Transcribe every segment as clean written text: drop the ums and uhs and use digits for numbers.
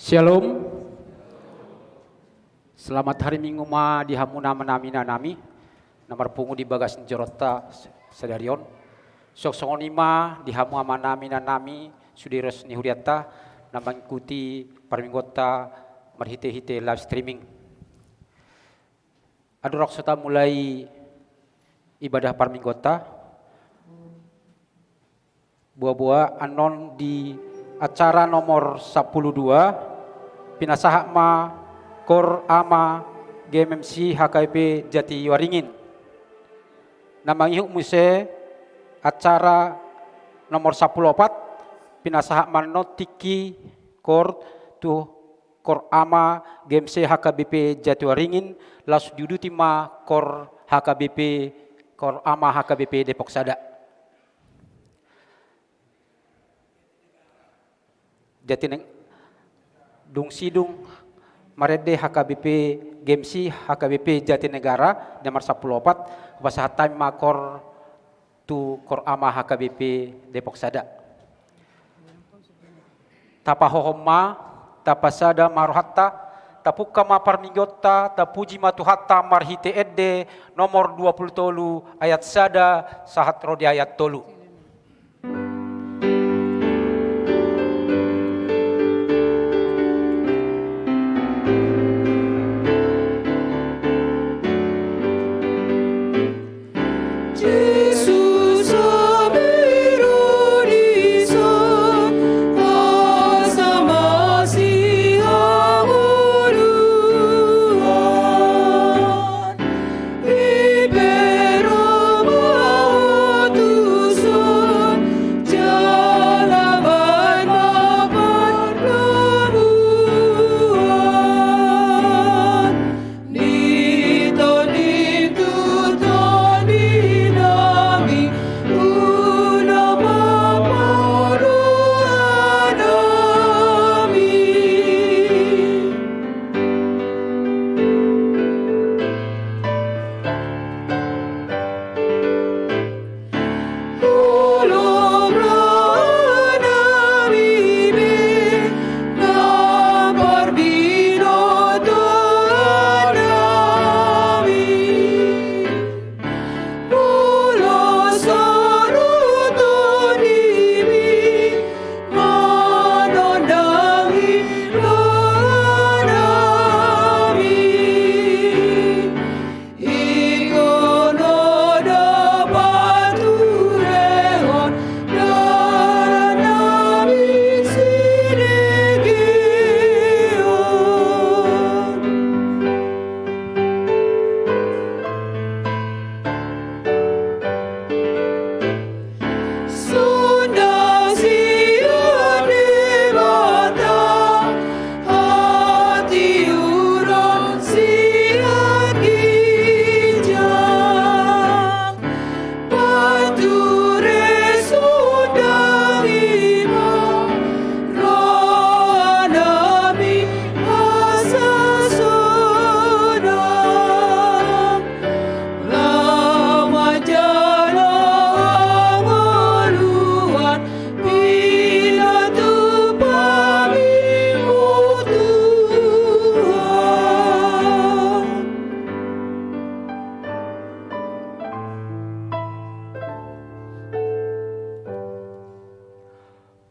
Shalom. Selamat hari Minggu ma di hamuna menamina nami. Nomor pungu di bagas njorota sedarion. Sok songonima di hamu menamina nami sudiros ni huriata namang ikuti parminggota marhite-hite live streaming. Adorok sota mulai ibadah parminggota. Buah-buah anon di acara nomor 12 pinasahak ma kor ama GMMC HKP Jati Waringin. Namang ihuk muse acara nomor 14 pinasahak manotiki kor tu kor ama GMC HKBP Jati Waringin las juduti ma kor HKBP kor ama HKBP Depok Sada. Jati dung sidung marede HKBP GMC HKBP Jatinegara nomor 14 kepasahan makor tu kor ama HKBP Depok Sada. Tapa hohoma tapasada marohatta tapuka ma parminggota tapuji matuhatta marhite edde nomor 20 ayat sada sahat rodi ayat tolu.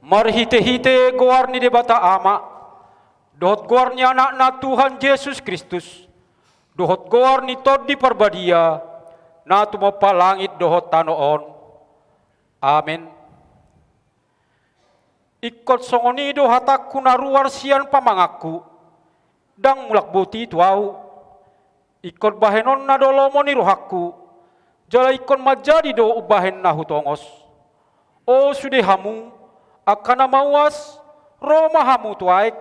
Marhite-hite goar ni debata ama, dohot goar ni anak na Tuhan Yesus Kristus, dohot goar ni tod di parbadia, na tumapa langit dohot tanoon. Amen. Ikot songonido hatakku naruar sian pamangaku, dang mulak buti tuau. Ikot bahenon na dolomo ni rohaku, jala ikon majadi do ubahen na hutongos. O sudehamu, akana mawas Roma hamu tuaik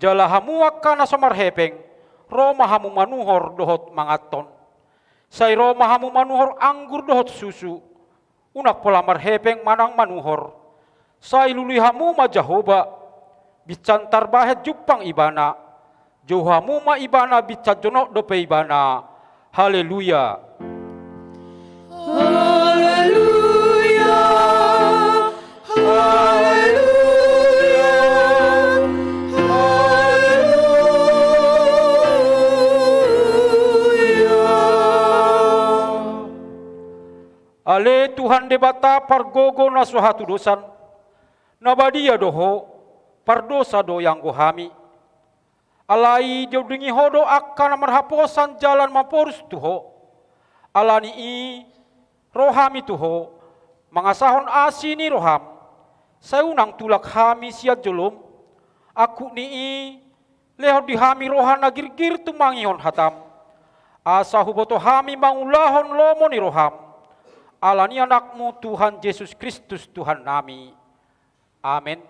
jala hamu akana somarhepeng Roma hamu manuhor dohot mangaton say Roma hamu manuhor anggur dohot susu unak pola marhepeng manang manuhor say lului hamu majahoba bicantar bahet jupang ibana jauh hamu ma ibana bicat jonok dope ibana. Haleluya. Haleluya. Haleluya. Ale Tuhan debata pargogo na suhatu dosan, nabadia doho pardosa do yang gohami. Alai dia dengi hodo akan marhaposan jalan maporus tuho. Alani i rohami tuho, mangasahon asini roham. Sayunang tulak hami siat jolom, aku ni i lehor dihami rohan nagirgir tumangihon hatam. Asa huboto hami mangulahon lomo ni roham. Alani anakmu Tuhan Yesus Kristus Tuhan nami. Amin.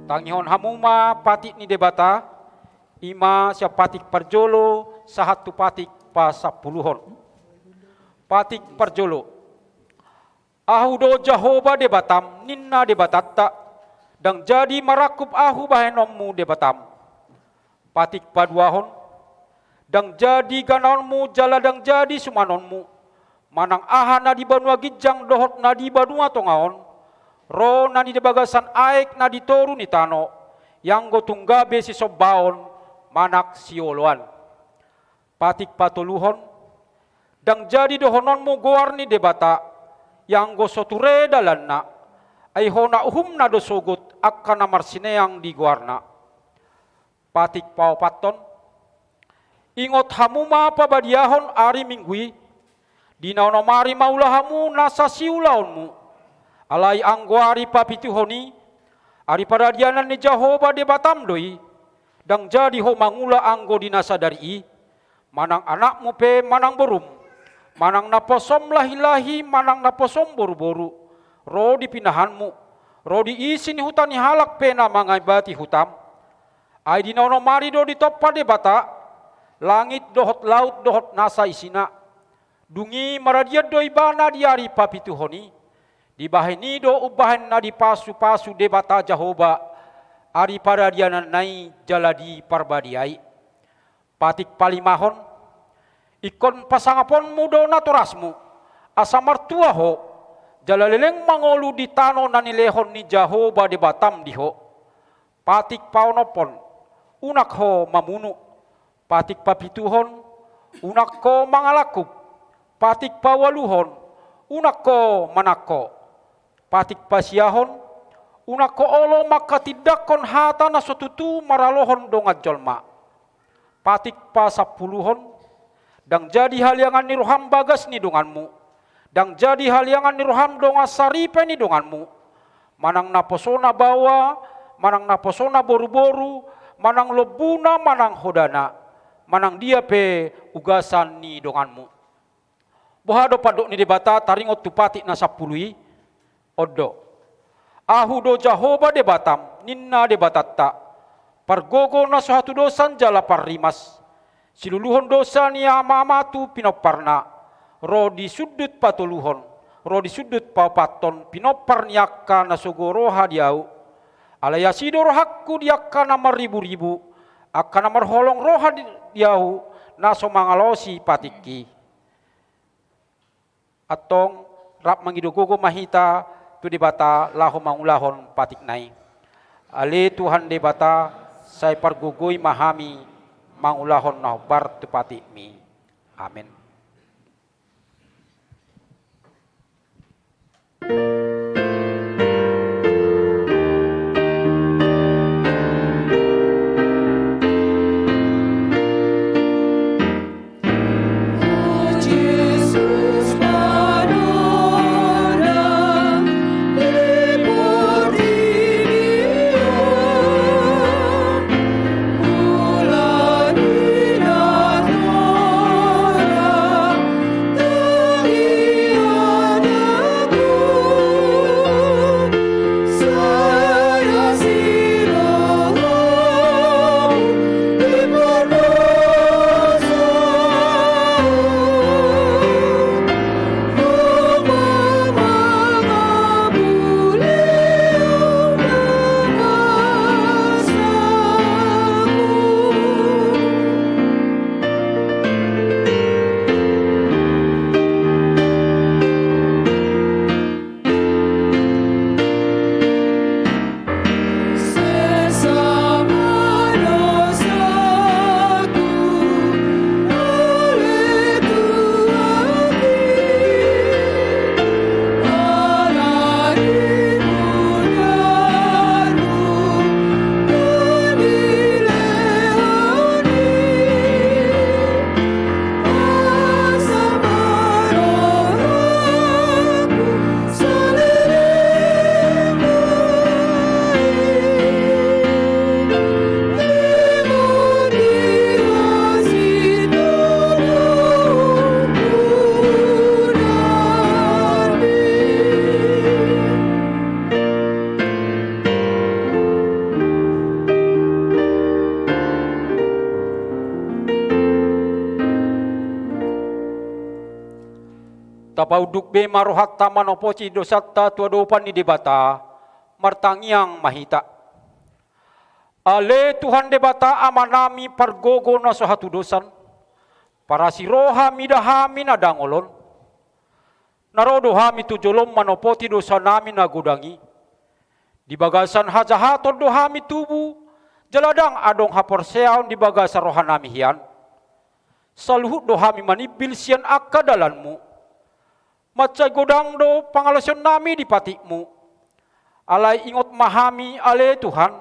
Tangihon hamuma patik ni debata, ima siya patik parjolo sahatu patik pa 10. Patik parjolo. Ahu do Jahoba debatam ninna debatatta, dang jadi marakup ahu bahenommu debatam. Patik paduahon, dang jadi ganaonmu jala dang jadi sumanonmu, manang aha na di banua gijang dohot na di banua tongaon, ro na di bagasan aek na ditoru ni tano, yang go tunggabe si sobaon manak sioloan. Patik patuluhon, dang jadi dohononmu goar ni debata, yang go soture dalanna, ay hona uhum na dosogot akka na marsineang di goarna. Patik paupaton, ingot hamuma pabadiahon ari minggui, di naunomari maulahamu nasa siulaonmu, alai angguari papituhoni, ari paradianan ni Jahoba debatam doi, dang jadi ho mangula anggo dinasadari, manang anakmu pe manang borum, manang naposom lahi-lahi, manang naposom boru-boru, ro di pinahanmu, ro di isi ni hutan ni halak pe na mangaibati hutam, ay di naunomari do di toppa debata, langit dohot laut dohot nasa isina, dungi maradiat doi bana diari papituhoni, di baheni do ubahan na di pasu-pasu debata Jahoba, ari paradianan nai jaladi parbadiai. Patik palimahon, ikon pasangapon mudo naturasmu, asa martua ho, jalaleleng mangolu di tano na nilehon ni Jahoba debatam diho. Patik paunopon, unak ho mamunu. Patik papituhon, unak ko mangalakup. Patik pawaluhon, unak ko manako. Patik pasiahon, unak ko olo makatidakon hata na sotutu maralohon dongat jolma. Patik pa 10, dang jadi haliangan ni roham bagas ni donganmu, dang jadi haliangan ni roham donga saripe ni donganmu, manang naposona bawa, manang naposona boru-boru, manang lobuna, manang hodana, manang dia pe ugasan ni donganmu. Bohado padok ni debata taringot tu patik na 10, odo. Ahu do Jahoba debatam, ninna debatatta, Pargogo na suatu dosan jala parrimas. Siluluhon dosa ni amamatu pinoparna. Ro di sudut patuluhon. Ro di sudut papaton pinopar niaka na sugoroha diau. Alayasido rohakku diaka namar ribu-ribu. Akan namar holong roha diau na somangalosi patiki. Atong rap mangidugogo mahita tu debata laho mangulahon patik nai. Ale Tuhan debata saya pargugoi mahami mangulahon na bar tu patik mi. Amin. Tapauduk be marohat taman opoci dosatta tua dopan ni debata martangiang mahita. Ale Tuhan debata amanami pargogo na sohatu dosan. Para siroha midahami na dangolon. Narodo hami tujolom manopoti dosa nami na gudangi. Di bagasan hajahaton dohami tubu. Jaladang adong haporseaon di bagasan rohanami hian. Saluhut dohami manibil sian akadalanmu. Macai godang do pangalasion nami di patikmu. Alai ingot mahami ale Tuhan.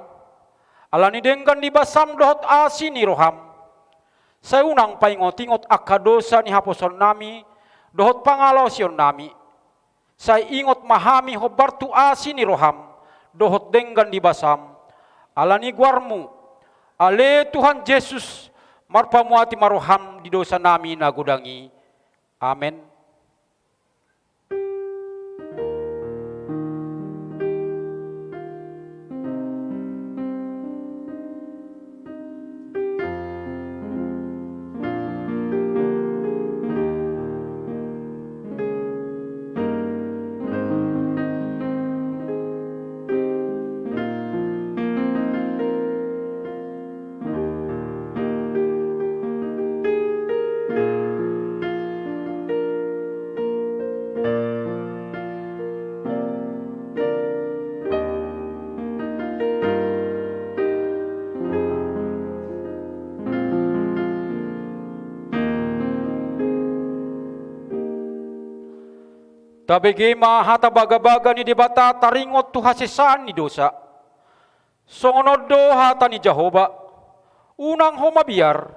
Alani denggan di basam dohot asini roham. Saya unang paingot-ingot akadosa ni haposon nami. Dohot pangalasion nami. Saya ingot mahami hobartu asini roham. Dohot denggan di basam. Alani guarmu. Ale Tuhan Yesus. Marpamuati maroham di dosa nami nagudangi. Amen. Tabege mahata baga-baga ni debata taringot tu hasisan ni dosa. Songonodo hata ni Jehovah. Unang ho mabiar.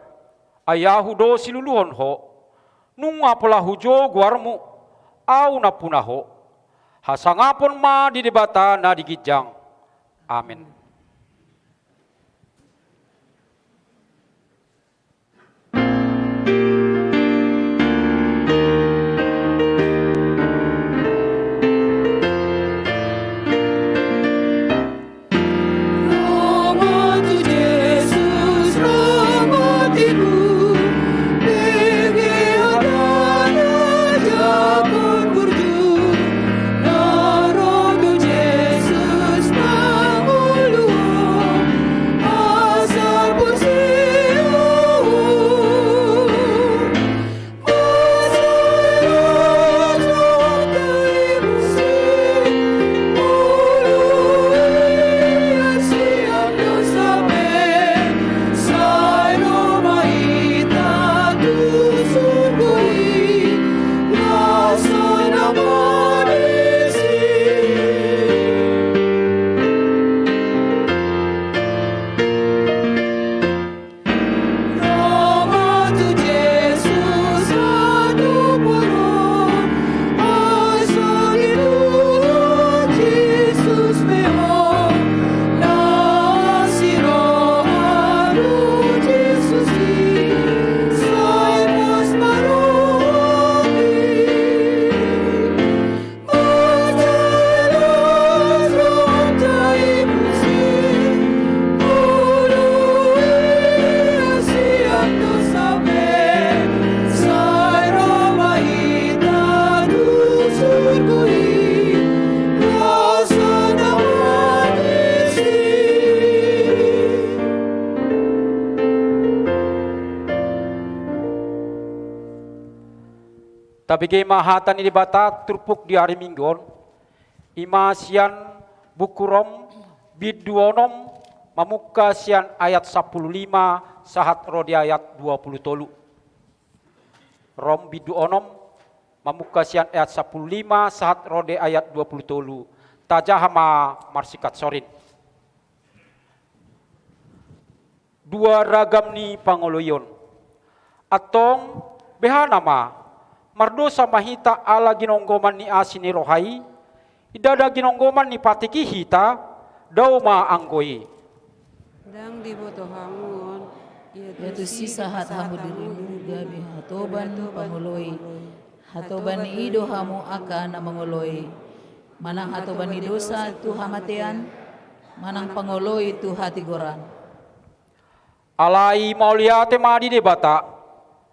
Ayahu do siluluhon ho. Nunga pola hujo guarmu. Au na punaho. Hasangapon ma di debata na digijang. Amen. Roma tuđe Gabige mahatan ni dibata turpuk di hari minggon. Ima sian bukurom biduonom mamuka sian ayat 15 sahat rodi ayat 23. Rom biduonom mamuka sian ayat 15 sahat rodi ayat 23. Tajahama marsikat sorin. Dua ragam ni pangoloyon. Atong behanama mardosa mahita ala ginonggoman ni asini rohai, idada ginonggoman ni patiki hita, daw maanggoy. Dang diboto hangon. Yaitu sisa hat hamu dirimu gabi hatoban pangoloy. Hatoban ni ido hamu akan na mangoloy. Manang hatoban ni dosa tu hamatean, manang pangoloy tu hatigoran. Alai mauliate madi debata,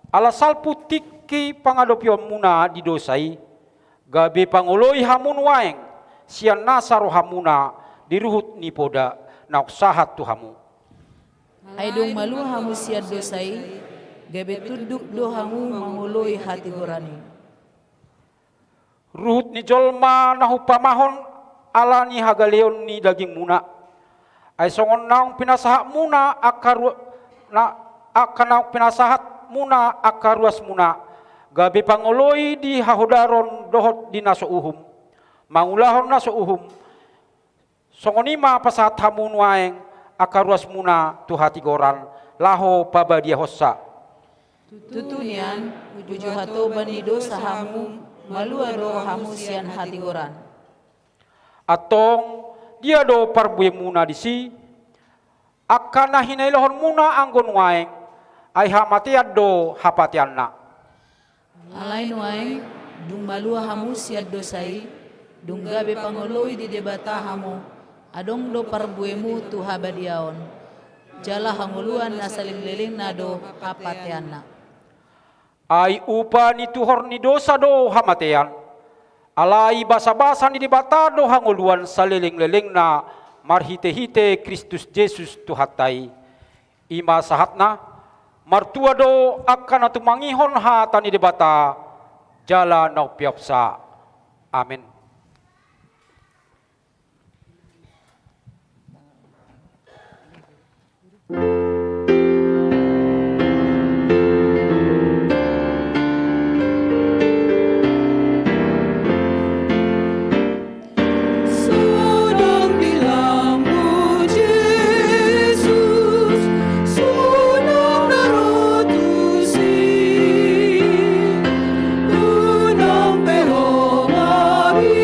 ala salputik ki pangadopion muna didosai, gabe pangoloy hamun waeng, sian nasaro hamuna diruhut ni poda, nauk sahat tu hamu. Aidong malu hamu siad dosai, gabe tuduk do hamu mangoloy hatigorani. Ruhut ni jolma nahu pamahon ala ni hagaleon ni daging muna. Ay songon naung pinasahak muna akan naung pinasahat muna akaruas muna. Gabi pangoloy di hahodaron dohot di naso uhum. Mangulahon naso uhum. Songonima pasahat hamun waeng akaruas muna tu hati goran. Laho paba dia hossa. Tutunian, uju hatoban ni dosa hamu, malu ado hamu sian hatigoran. Atong dia do parbuye muna disi. Akan na hinailohon muna anggon waeng. Ay hamatiad do hapatianna. Alay nuaeng, dung malu hamu siad dosai, dung gabe pangoloy di debata hamu, adong do parbuemu tu habadiaon. Jala hanguluan na saling-liling na do hapatianna. Ay upa ni tuhor ni dosa do hamatean. Alai basa-basa ni dibata do hanguluan sa liling-liling na marhite-hite Kristus Jesus tuhatai. Ima sahatna martua do akan atu mangihon hata ni debata jala nau piapsa. Amin. Sunang bilammu Yesus, sunang narotusi, unang pehomari,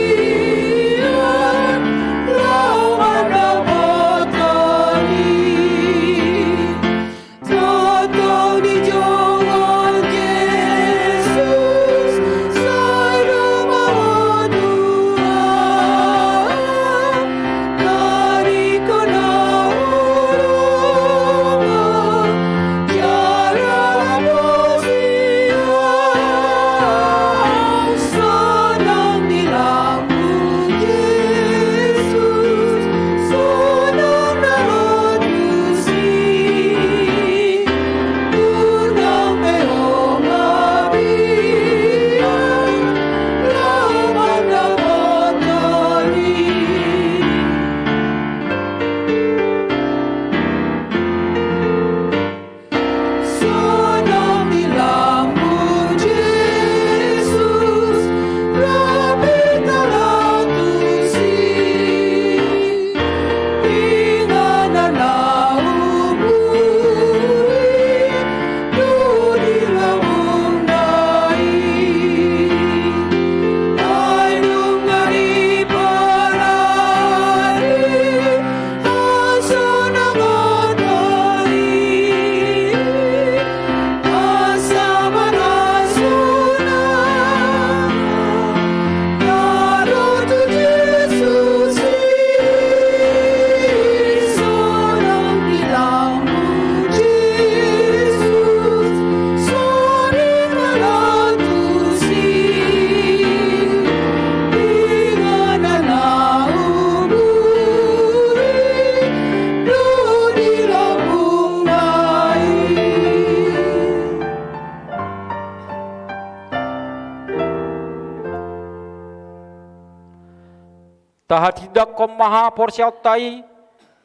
Taha tidak kom maha porsiaw tai,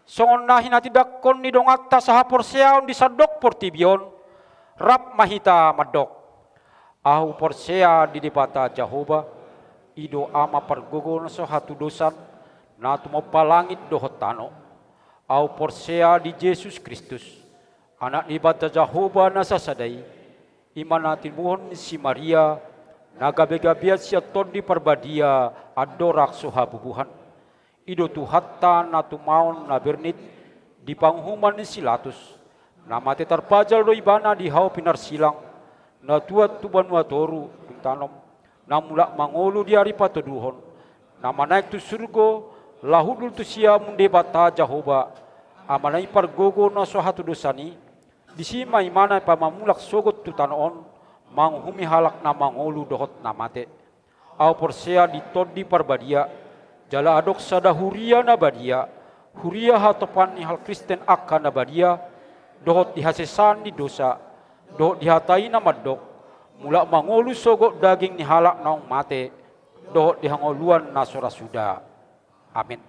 songon nahin na tidak kon ni dongat ta saha porsiaw di sadok portibion, rap mahita madok. Ahu porsea di debata Jehovah, ido ama pergogon so hatu dosan, na tumopalangit dohotano. Ahu porsea di Yesus Kristus, anak debata Jehovah nasa sadai, iman natin buhon si Maria, nagabe-gabiat siya ton di perbadia, adorak soha bubuhan. Ido tu hatta na tumaon na bernit, di panghuman ni silatus, na mati terpajal do ibana di hau pinar silang, na tuat tuban watoru, tanom, na mulak mangolu di hari patoduhon, na manaik tu surgo, lahudul tu siya mundebata Jehovah, amanai pargogo na sohatu dosani, disima imana pamamulak sogot tu tanoon, manghumi halak na mangolu dohot na mate. Au porsea di todi parbadia, jala adok sada huria na badia, huria hatopan ni hal Kristen akka na badia, dohot dihasesan di dosa, dohot dihatai na madok, mulak mangolu sogot daging ni halak naong mate, dohot dihangoluan na sorasuda. Amin.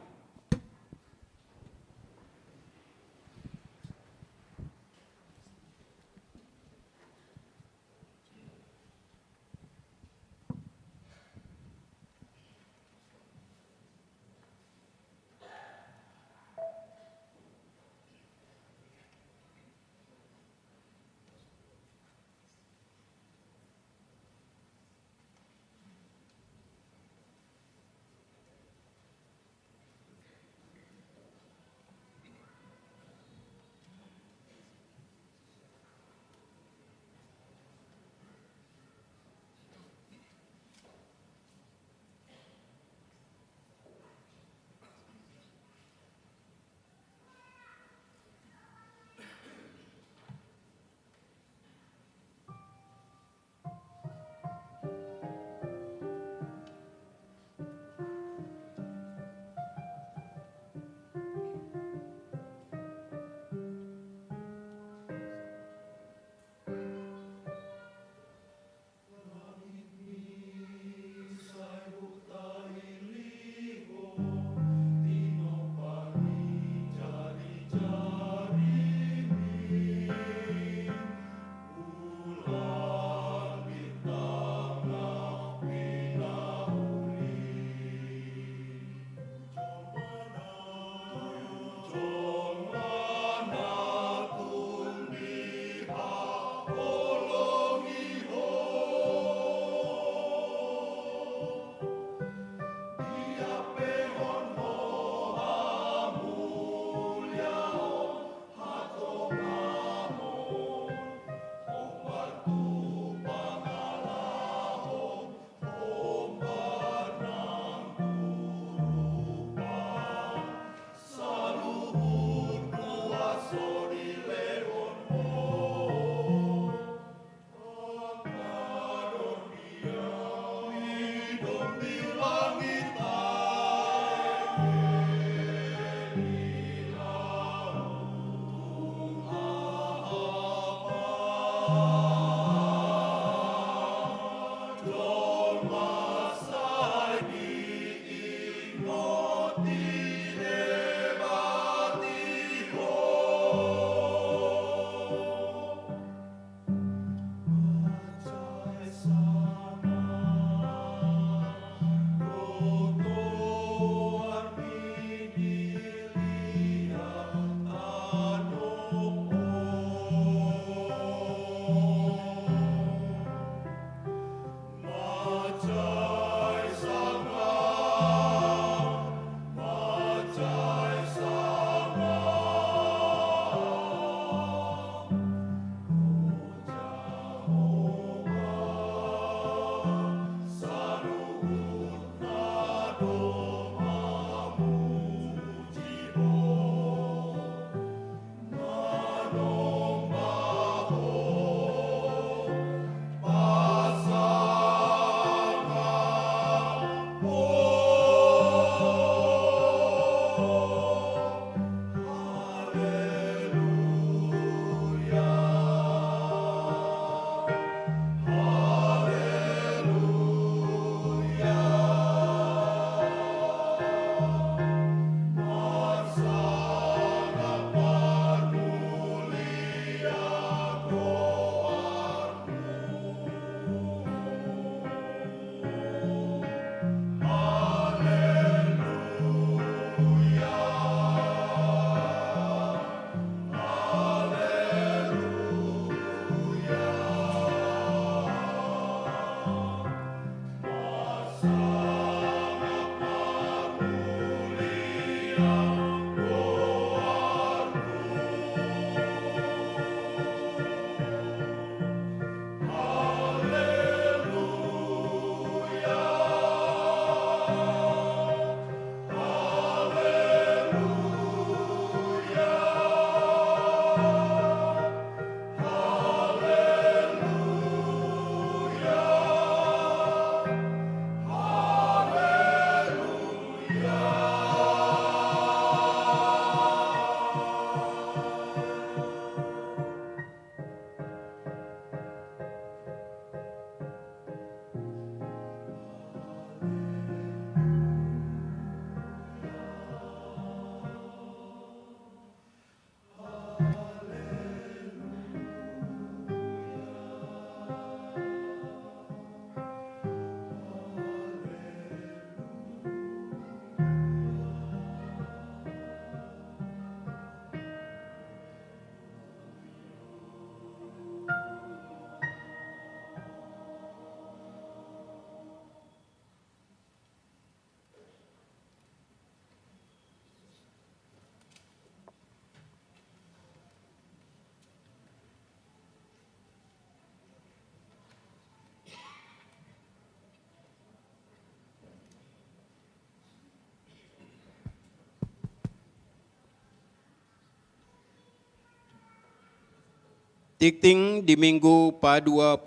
Tikting di Minggu pa 20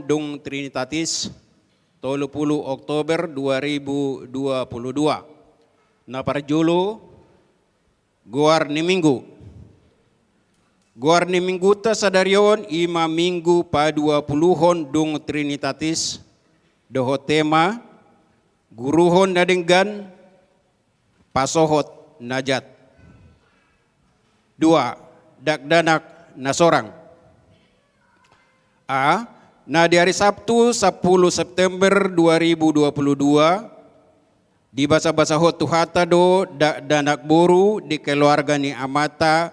Dung Trinitatis 30 Oktober 2022. Na parjulo Guar ni Minggu. Guar ni Minggu ta sadarion ima Minggu pa 20 Dung Trinitatis doho tema guruhon nadenggan pasohot najat. 2. Dakdanak na sorang. A. Na di hari Sabtu 10 September 2022 di basa-basa hot tuhata do dakdanak boru di keluarga ni amata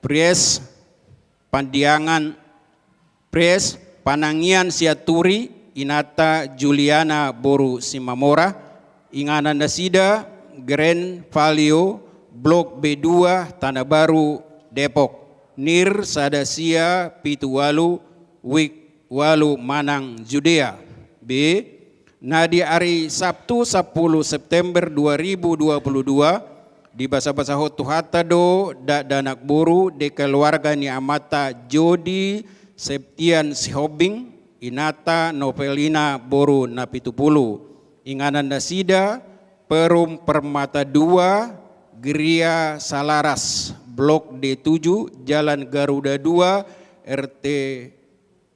pries pandiangan pries panangian siaturi inata Juliana boru Simamora inganan nasida Grand Valio Blok B2 Tanah Baru Depok nir sadasia pitu walu wik walu Manang Judea. B. Na di hari Sabtu 10 September 2022 di basa-basa hot tuhata do danak boru de keluarga ni amata Jody Septian Sihobing inata Novelina boru na pitupulu inganan nasida Perum Permata 2 Geria Salaras Blok D7 Jalan Garuda 2 RT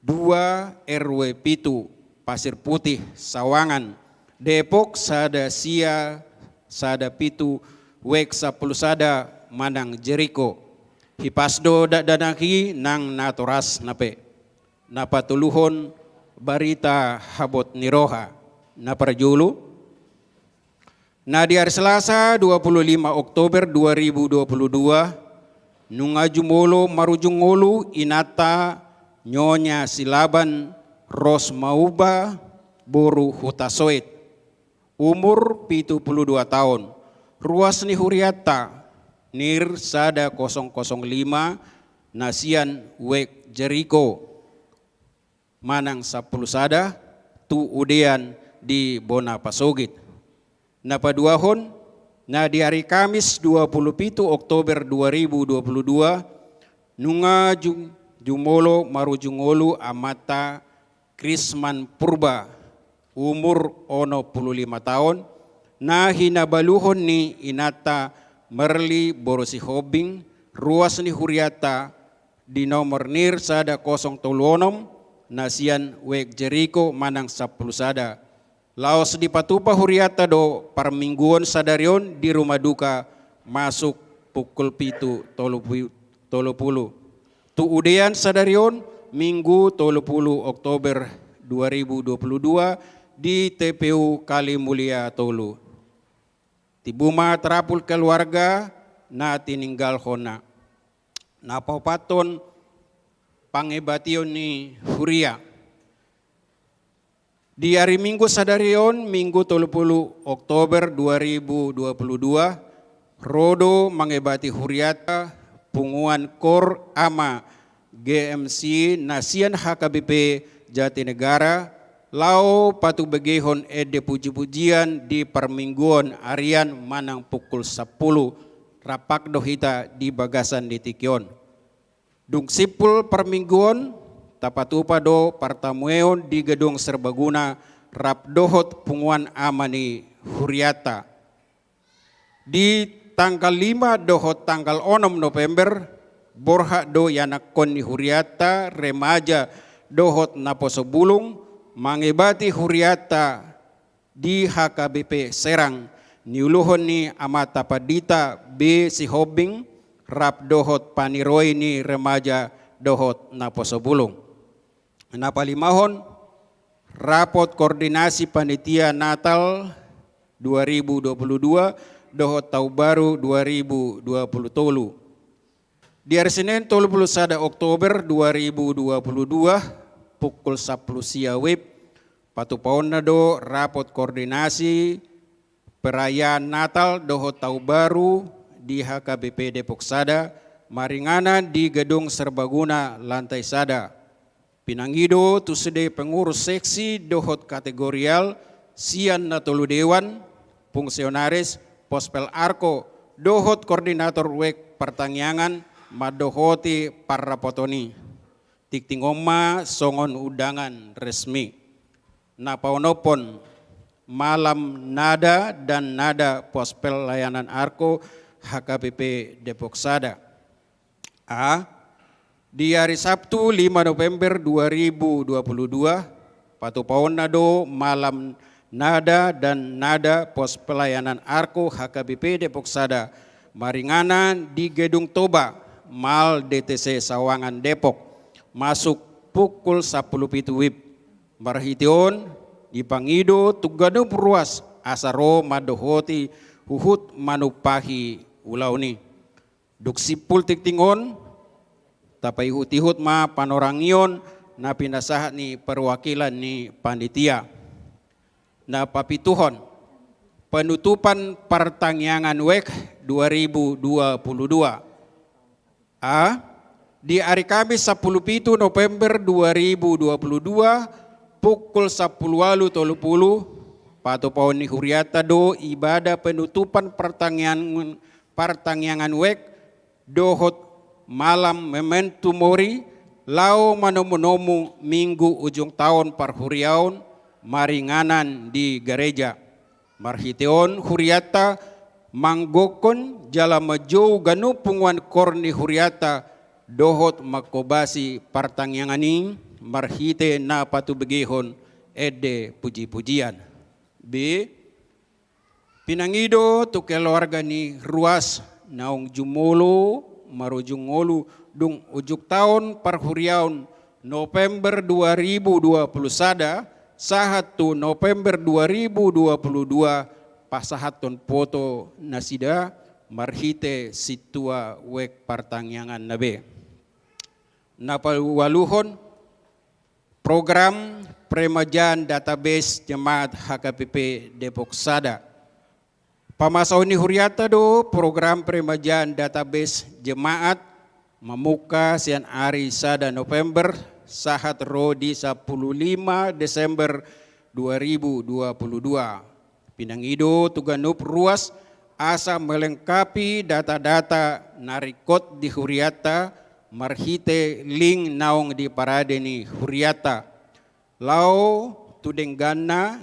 2 RW Pitu Pasir Putih Sawangan Depok sada sia sada pitu wek 10 sada Manang Jeriko hipasdo dadanaki nang naturas nape napatuluhon barita habot niroha naparjulu. Na di hari Selasa 25 Oktober 2022 nungajumolo marujungolu inata Nyonya Silaban Rosmauba boru Hutasoit umur 72 tahun ruas ni huriata nir sada 005 nasian wek Jeriko Manang 10 sada tu udean di Bona Pasogit. Napaduahon na di hari Kamis 27 Oktober 2022 nunga jumolo marujungolu amata Krisman Purba umur 55 tahun na hinabaluhon ni inata Merli Borosi Hobing ruas ni huriata di nomor nir sada 036 nasian wek Jeriko Manang 10 sada. Laos di patupa huriata do parmingguon sadarion di rumah duka masuk pukul pitu tolopulu. Tu udean sadarion Minggu 30 Oktober 2022 di TPU Kali Mulia Tolu. Tibuma terapul keluarga na tininggal hona. Napapaton pangebation ni huria. Di hari Minggu sadarion Minggu 30 Oktober 2022 Rodo mengebati huriata punguan kor ama GMC Nasian HKBP Jatinegara lau patu begehon ede puji-pujian di permingguan Arian Manang pukul 10 rapak dohita di bagasan di Tikion. Dung sipul permingguan tapatupa do partamueon di gedung serbaguna rap dohot punguan amani huriata. Di tanggal 5 dohot tanggal 6 November borha do yanakon ni huriata remaja dohot naposobulung mangebati huriata di HKBP Serang niuluhon ni amata padita B si Hobing rap dohot paniroy ni remaja dohot naposobulung. Napalimahon rapot koordinasi panitia Natal 2022 dohot Tau Baru 2020 tolu. Di hari Senin 31 Oktober 2022 pukul 10 siawib patupaon na do rapot koordinasi perayaan Natal dohot Tau Baru di HKBP Depok Sada maringanan di gedung serbaguna lantai sada. Pinangido tusede pengurus seksi dohot kategorial sian na tolu dewan fungsionaris pospel arko dohot koordinator wek pertangyangan madohoti parrapotoni. Tiktingoma songon undangan resmi. Napaunopon malam nada dan nada pos pelayanan Arko HKBP Depok Sada. Di hari Sabtu 5 November 2022, Patupaon nado malam nada dan nada pos pelayanan Arko HKBP Depok Sada maringanan di Gedung Toba Mal DTC Sawangan Depok masuk pukul 10 WIB. Marhition di Pangido Tugano Ruas Asaro Madohoti Huhut Manupahi Ulauni. Duksipul tiktingon tapai hutihut ma panorangion na pinasahat ni perwakilan ni panitia. Na papituhon penutupan pertangyangan WEK 2022. Di hari Kamis 17 November 2022 pukul 10.30 Patupaon ni Huriata do ibadah penutupan pertangyangan WEK dohot malam memento mori lau manomu minggu ujung tahun parhuriaun maringanan di gereja. Marhiteon Huriata manggokon jala majou ganu punguan korni Huriata dohot makobasi partangyangani marhite na patubegehon ede puji-pujian. B. Pinangido tu keluarga ni ruas naung jumolo marujungolu dung ujuk tahun parhuriaun November 2020 sahat tu November 2022 pasahaton foto nasida marhite situa wek partangyangan nabe. Napawaluhon program Premajan Database Jemaat HKBP Depok Sada. Pamasaw ni Huriata do program Premajan Database Jemaat memuka sian hari sada November sahat rodi 15 Desember 2022. Pinangido tuganup ruas asa melengkapi data-data narikot di Huriata marhite link naung di parade ni Huriata. Lau tudenggana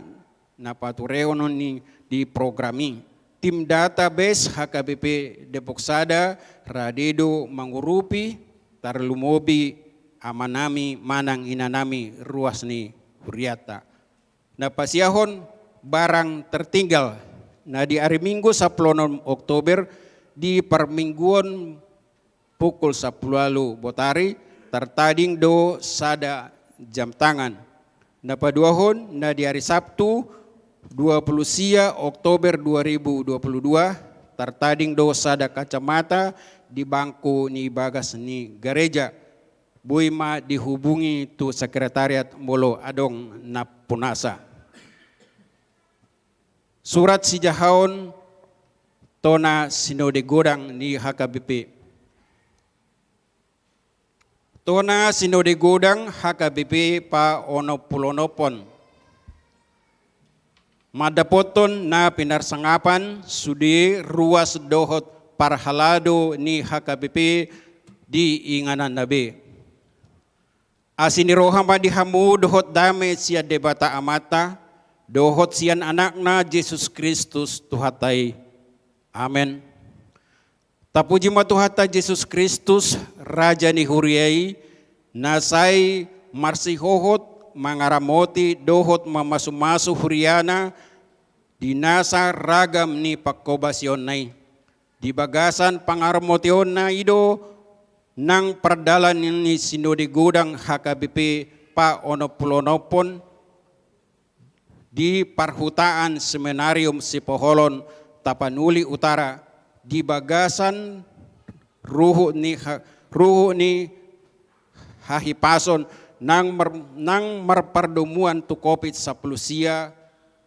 napatureonon ni di programi. Tim database HKBP Depok Sada radedo mangurupi tarlumobi amanami manang inanami ruas ni Huriata. Napasiahon barang tertinggal na di hari Minggu 10 Oktober di permingguan pukul 10 botari tertading do sada jam tangan. Napaduahon na di hari Sabtu 20 Oktober 2022 tertading do sada kacamata di bangku ni bagas ni gereja. Buima dihubungi tu sekretariat Molo Adong Napunasa. Surat sijahaon tona sinode godang ni HKBP. Tona sinode godang HKBP pa ono pulonopon. Madapoton na pinarsangapan sudi ruas dohot parhalado ni HKBP di inganan nabe. Asiniroham pa dihamu dohot dame siya debata amata, dohot siyan anak na Jesus Kristus tuhatay. Amen. Tapuji matuhata Jesus Kristus, Raja ni Huriai, nasay marsihohot, mangaramoti dohot mamasumasu Huriana, dinasa ragam ni pakobasyon nay. Di bagasan pangarmotion na ido, nang perdalan ni sinode godang HKBP pa onopulonopon, di parhutaan seminarium Sipoholon Tapanuli Utara, di bagasan ruhu ni hahipason nang merperdumuan tu COVID sa Plusia,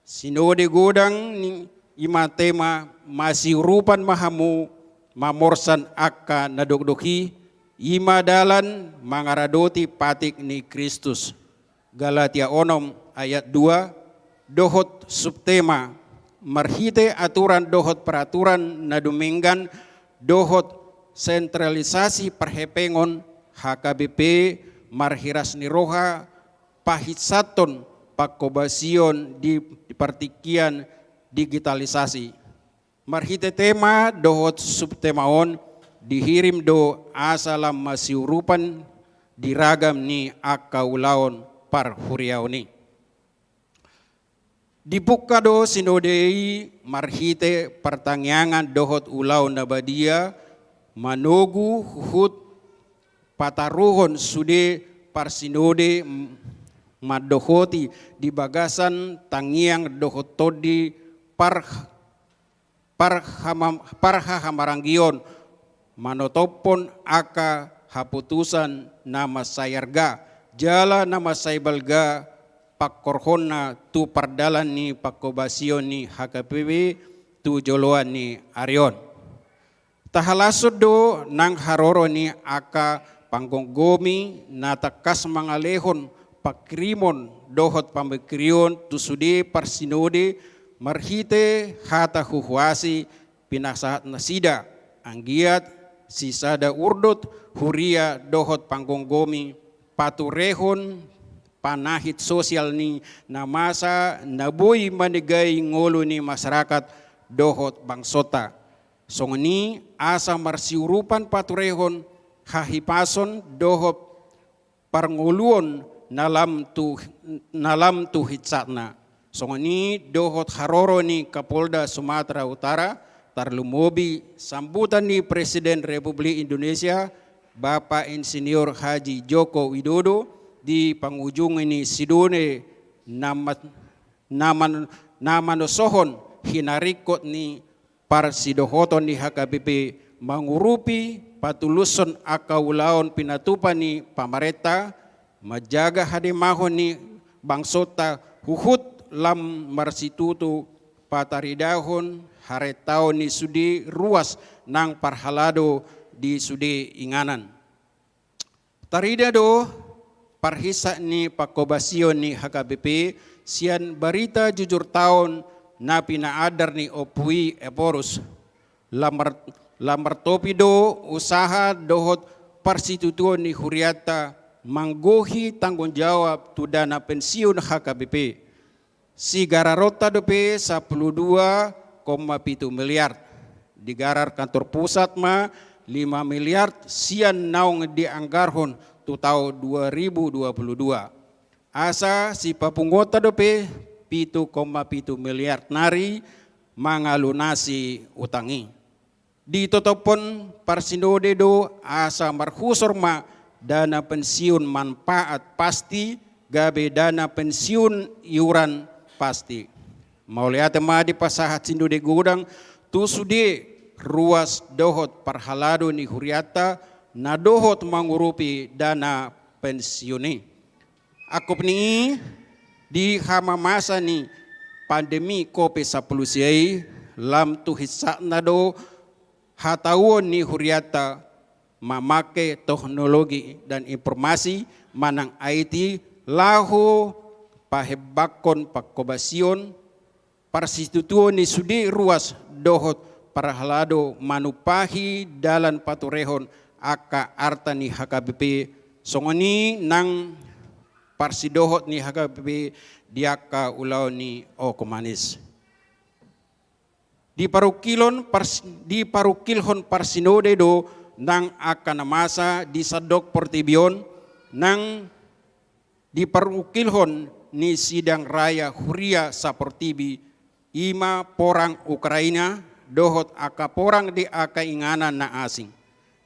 sinode godang ni imatema masih rupan mahamu mamorsan akka nadokdoki ima dalan mangaradoti patik ni Kristus. Galatia 6 ayat 2 dohot subtema marhite aturan dohot peraturan na duminggan dohot sentralisasi perhepengon HKBP marhiras niroha pahisaton pakobasion di partikian digitalisasi. Marhite tema dohot subtemaon dihirim do asalam masiurupan diragam ni akaulaon par huriauni. Dibuka do sinodei marhite pertangyangan dohot ulaon nabadia manogu huhut pataruhon sude parsinode madohoti di bagasan tangiang dohotodi parha hamaranggion manotopon aka haputusan nama sayarga jala nama saybalga pakorhona tu pardalan ni pakobasion ni HKPB tu joloan ni Arion. Tahalasud do nang haroro ni aka panggonggomi natakas mangalehon pakrimon dohot pambekrion tu sude parsinode marhite hata huhuasi pinasahat nasida anggiat sisada urdot huria dohot panggonggomi paturehon panahit sosial ni namasa naboy manigay ngolo ni masyarakat dohot bangsota. Songni asa marsiurupan paturehon hahipason dohot parnguluon nalam tu hitsatna. Songni dohot haroro ni Kapolda Sumatera Utara tarlumobi sambutan ni Presiden Republik Indonesia Bapak Insinyur Haji Joko Widodo di pangujung ini sidone namanosohon hinarikot ni parsidohoton ni HKBP mangurupi patuluson akaulaon pinatupan ni pamareta majaga hadimahon ni bangsota huhut lam marsitutu pataridahon haretao ni sudi ruas nang parhalado di sudi inganan. Tarida do parhisa ni pakobasion ni HKBP sian barita jujur taon na pinaadar ni opui eporus lamar topido usaha dohot parsitutuan ni huriata manggohi tanggung jawab tu dana pensiun HKBP si gararota dope 12,7 miliar digarar kantor pusat ma 5 miliar sian naung dianggarhon tu tahun 2022 asa si papungota dope 7,7 miliar nari mangalunasi utangi. Ditotopon parsinode do asa marhusor ma dana pensiun manfaat pasti gabe dana pensiun iuran pasti. Mauliate ma di pasahat sinode gudang tu sude ruas dohot parhalado ni huriata na dohot mangurupi dana pensiuni. Akop ni di hama masa ni pandemi COVID-19 lam tu hisa nado hatawon ni huriata mamake teknologi dan informasi manang IT lahu pahebakon pakobasion parstitutuon ni sudi ruas dohot parhalado manupahi dalan paturehon aka arta ni HKBP songoni nang parsidohot ni HKBP diaka ulau ni Okomanis. Di parukilhon parsinode do nang akan masa di sadok portibion nang di parukilhon ni sidang raya huria saportibi ima porang Ukraina dohot aka porang di aka inganan na asing.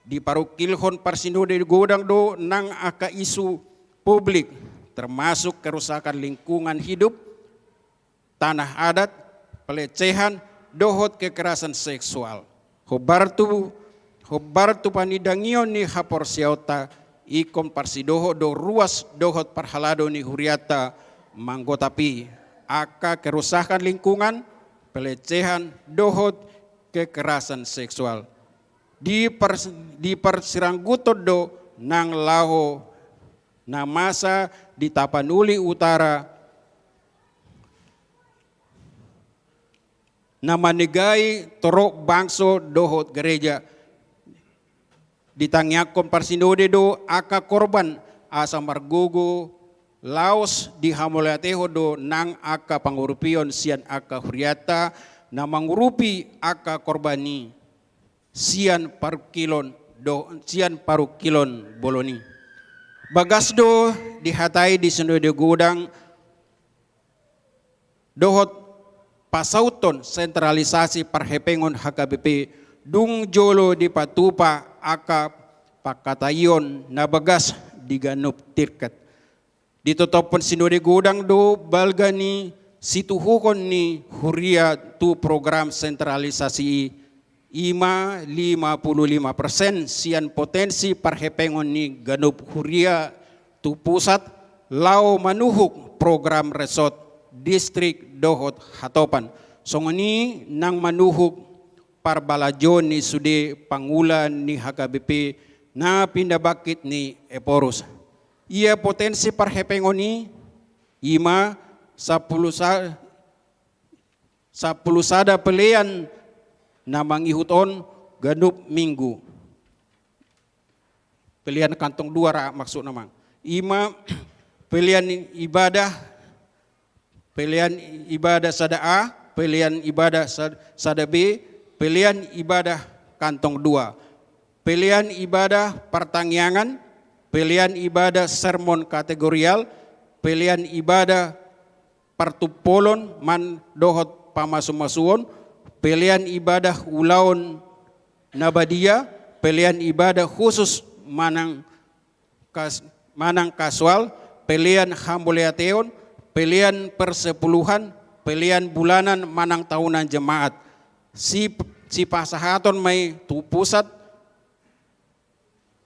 Di parukilhon parsinode godang do nang aka isu publik termasuk kerusakan lingkungan hidup, tanah adat, pelecehan, dohot kekerasan seksual. Hobartu panidangion ni hapor siauta ikon parsidoho do ruas dohot parhalado ni huriata manggotapi aka kerusakan lingkungan, pelecehan, dohot kekerasan seksual. Di persiranggutot do nang laho na masa di Tapanuli Utara na manigay torok bangso dohot gereja Ditangyakon parsinode do aka korban asa margogo laos di hamolateho do nang aka pangurupion sian aka huriata na mangurupi aka korbani sian paru kilon boloni. Bagas do dihatai di sinode gudang dohot pasauton sentralisasi parhepengon HKBP dung jolo di patupa aka pakatayon na bagas di ganup tirkat. Ditotopon sinode gudang do balga ni situhukon ni huria tu program sentralisasi 55% sian potensi parhepengon ni ganup huria tu pusat lau manuhuk program resort distrik dohot hatopan. Songoni nang manuhuk parbalajon ni sude pangulan ni HKBP na pindabakit ni Eporus. Ia potensi parhepengon ni 10 sada pelian na mangihuton ganup minggu. Pelian kantong 2 maksud nama. 5 pelian ibadah sada A, pelian ibadah sada B, pilihan ibadah kantong 2, pilihan ibadah pertangyangan, pilihan ibadah sermon kategorial, pilihan ibadah partupolon man dohot pamasumasuon, pilihan ibadah ulaon nabadia, pilihan ibadah khusus manang kasual, pilihan hamboleateon, pilihan persepuluhan, pilihan bulanan manang tahunan jemaat. Si pasahaton may tu pusat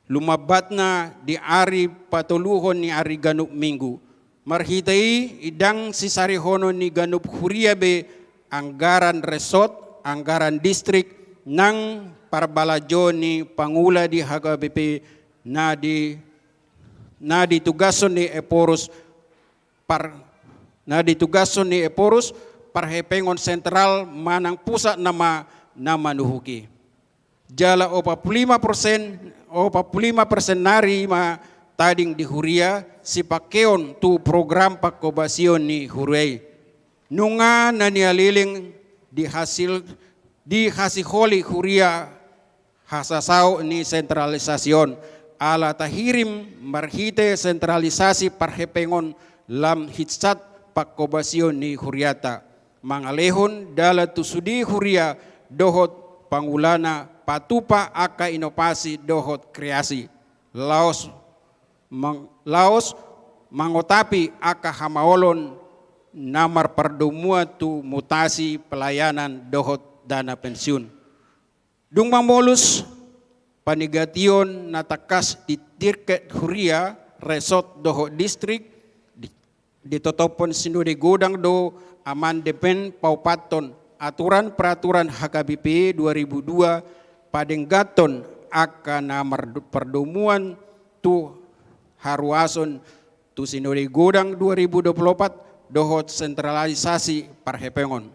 lumabatna di ari patuluhon ni ari ganup minggu. Marhitai idang si sarihono ni ganup huriabe anggaran resort, anggaran distrik nang parbalajo ni pangula di HKBP na ditugason ni Eporus parhepengon sentral manang pusat nama nuhuki. Jala 45% nari ma tading di huria si pakeon tu program pakobasion ni hurei. Nunga na nialiling di hasiholi huria hasasau ni sentralisasyon. Ala tahirim marhite sentralisasi parhepengon lam hitsat pakobasion ni huriata. Mangalehon dala tusudi huria dohot pangulana patupa aka inovasi dohot kreasi. Laos mangotapi aka hamaolon namar perdumua tu mutasi pelayanan dohot dana pensiun. Dung mamolus panigation natakas di tirket huria resort dohot distrik ditotopon sinode godang do amandemen paupaton aturan peraturan HKBP 2002 padenggaton akan namar perdomuan tu haruason tu sinode godang 2024 dohot sentralisasi parhepengon.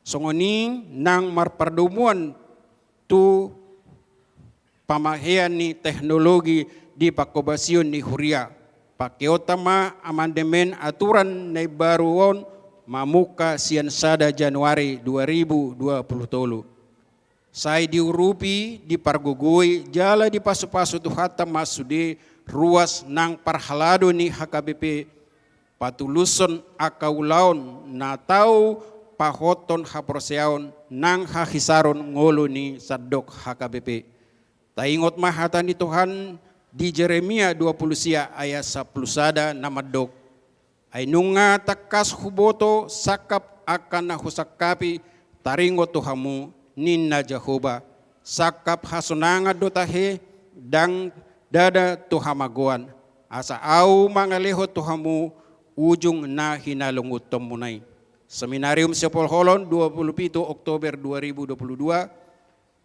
Songoni nang marperdomuan tu pamahian ni teknologi di pakobasion ni huria. Pakeotama amandemen aturan na baruon mamuka sian sada Januari 2020. Sai diurupi di pargugui jala di pasu-pasu tu hatam masude ruas nang parhalado ni HKBP patuluson akaulaon na tau pahoton haproseaon nang hahisaron ngolo ni sadok HKBP. Taingot mahatan ni Tuhan di Jeremia 20 ayat 10 sada namadok. Ay nunga takas huboto sakap akan nahusakapi taringo Tuhamu ninna Jehovah. Sakap hasunanga dotahe dang dada Tuhamaguan. Asa au mangaleho Tuhamu ujung na hinalungut tomunay. Seminarium Sepolholon 27 Oktober 2022.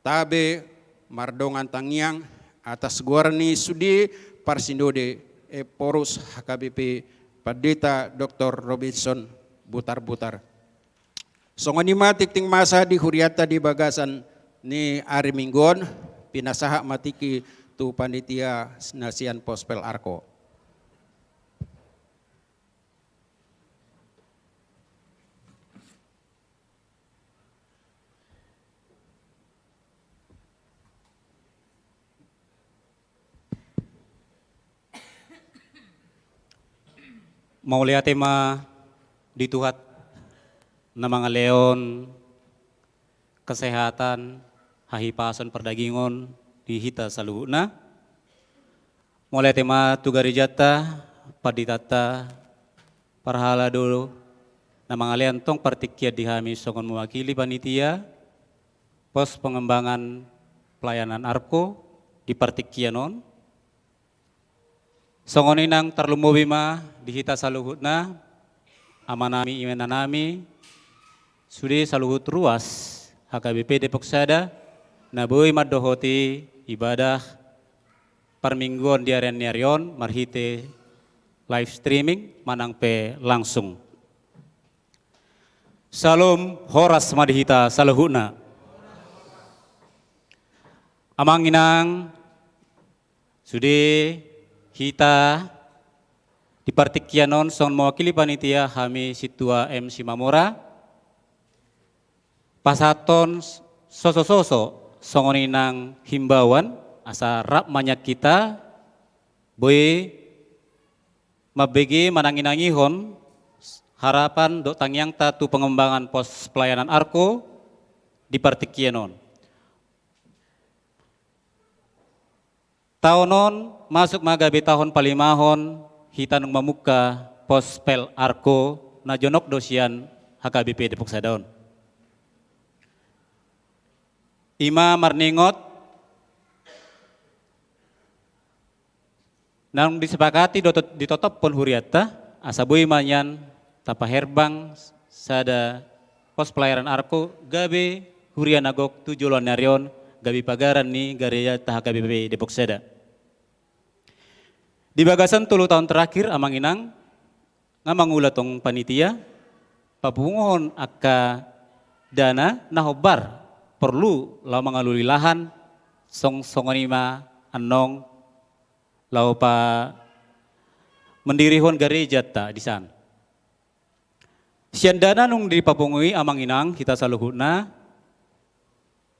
Tabe Mardongan Tangyang atas guarni sudi Parsinode Eporus HKBP Pendeta Dr. Robinson Butar-Butar. Songoni ting masa di huriata di bagasan ni Ari Minggon pinasaha matiki tu panitia nasian Pospel Arko. Mau lihat tema di Tuhan nama leon kesehatan hahipason perdagingon di hita saluhuna. Mau lihat tema tugari jata paditata parhala dulu nama ngalian tong partikia dihami songon mewakili panitia pos pengembangan pelayanan Arko di partikianon. Songon inang terlumu bima di hita saluhutna amanami imenanami sudi saluhut ruas HKBP Depok Sada nabui madohoti ibadah permingguan di aren nyarion marhite live streaming manang pe langsung. Salam horas madihita saluhutna. Amang inang sudi kita di partikianon son mewakili panitia kami situa MC Mamora pasaton soso-soso songoninang himbauan asa rap manyak kita boy mabegi mananginangihon harapan dok tangyang tatu pengembangan pos pelayanan Arko di partikianon. Tahunon masuk magabi tahun palimahon hitanung mamuka Pospel Arko na jonok dosian HKBP Depok Sadaon. Ima marningot nang disepakati ditotop pon huriata asabui manyan tapa herbang sada pos pelayaran Arko gabe hurian agok tujuan narion gabi pagaran ni gareja tah HKBP Depok Sada. Di bagasan 10 tahun terakhir amang inang ngamangula tong panitia papungon akka dana nahobar perlu lau mangaluli lahan songonima anong lau pa mendirihon gereja ta di sana. Sian dana nung dipapungui amang inang kita saluhuna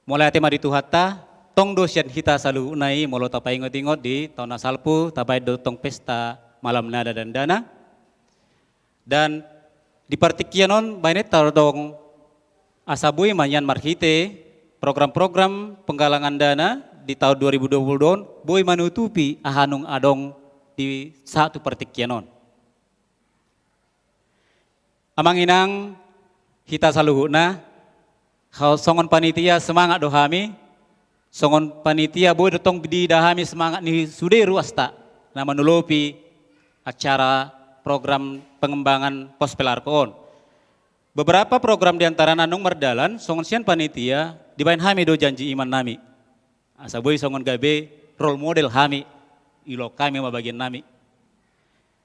mulai tema di tuhata tong dosian kita selalu nai molo tapai ingot-ingot di tahun asalpu tapai dotong pesta malam nada dan dana dan di partikianon bainet tardong asabui manyan marhite program-program penggalangan dana di tahun 2020 don boy manutupi ahanung adong di satu partikianon. Amang inang kita saluhuna songon panitia semangat dohami songon panitia boy dotong di dahami semangat ni sude ruas tak na menulopi acara program pengembangan Pospel Arkoon. Beberapa program diantara nanung merdalan songon sian panitia dibain hami do janji iman nami. Asa boy songon gabe role model hami ilo kami mabagian nami.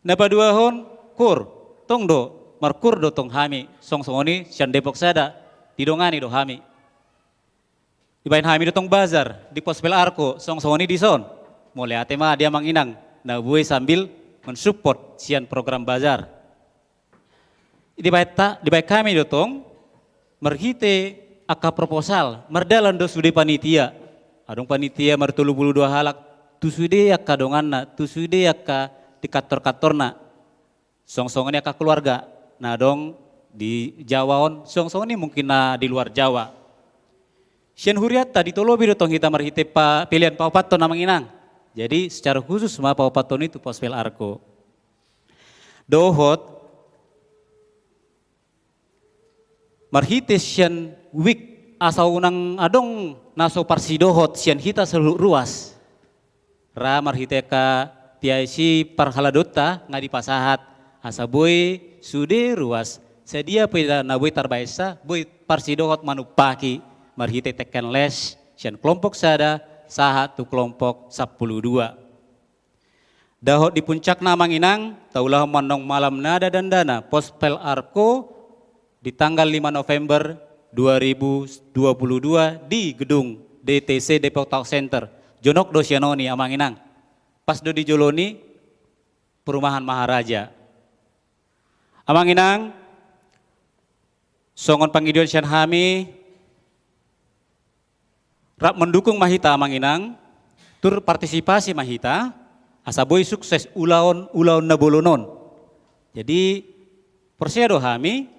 Napa dua hon kur tong do markur do tong hami songoni sian Depok Sada didongani do hami. Dibain hami dotong bazar di Pospel Arko songoni di son. Mulai atema dia manginang na buai sambil mensupport sian program bazar. Dibaik kami dotong merhite aka proposal merdalan do sude panitia. Adong panitia martulu bulu dua halak tu sude aka donganna tu sude aka di kantor-kantorna. Songoni aka keluarga. Nah dong di Jawa on songoni mungkin na di luar Jawa. Sian huriata ditolobi dotong kita marhite pilihan paupaton namang inang. Jadi secara khusus ma paupaton itu Pospel Arko. Dohot marhite sian wik asau nang adong naso parsi dohot sian hita seluruh ruas. Ra marhite ka tiaisi parhaladota ngadi pasahat asa boy sude ruas sedia peda na boy tarbaisa boy parsi dohot manupaki marhite tekan les sian kelompok sada saha tu kelompok 12. Dahot di puncak namang inang taulah mandong malam nada dan dana Pospel Arko di tanggal 5 November 2022 di gedung DTC Depok Talk Center Jonok do sianoni amanginang. Pas do di Joloni perumahan Maharaja. Amanginang songon pangidion sian hami rap mendukung mahita amanginang tur partisipasi mahita asaboi sukses ulaon na bolonon. Jadi persero hami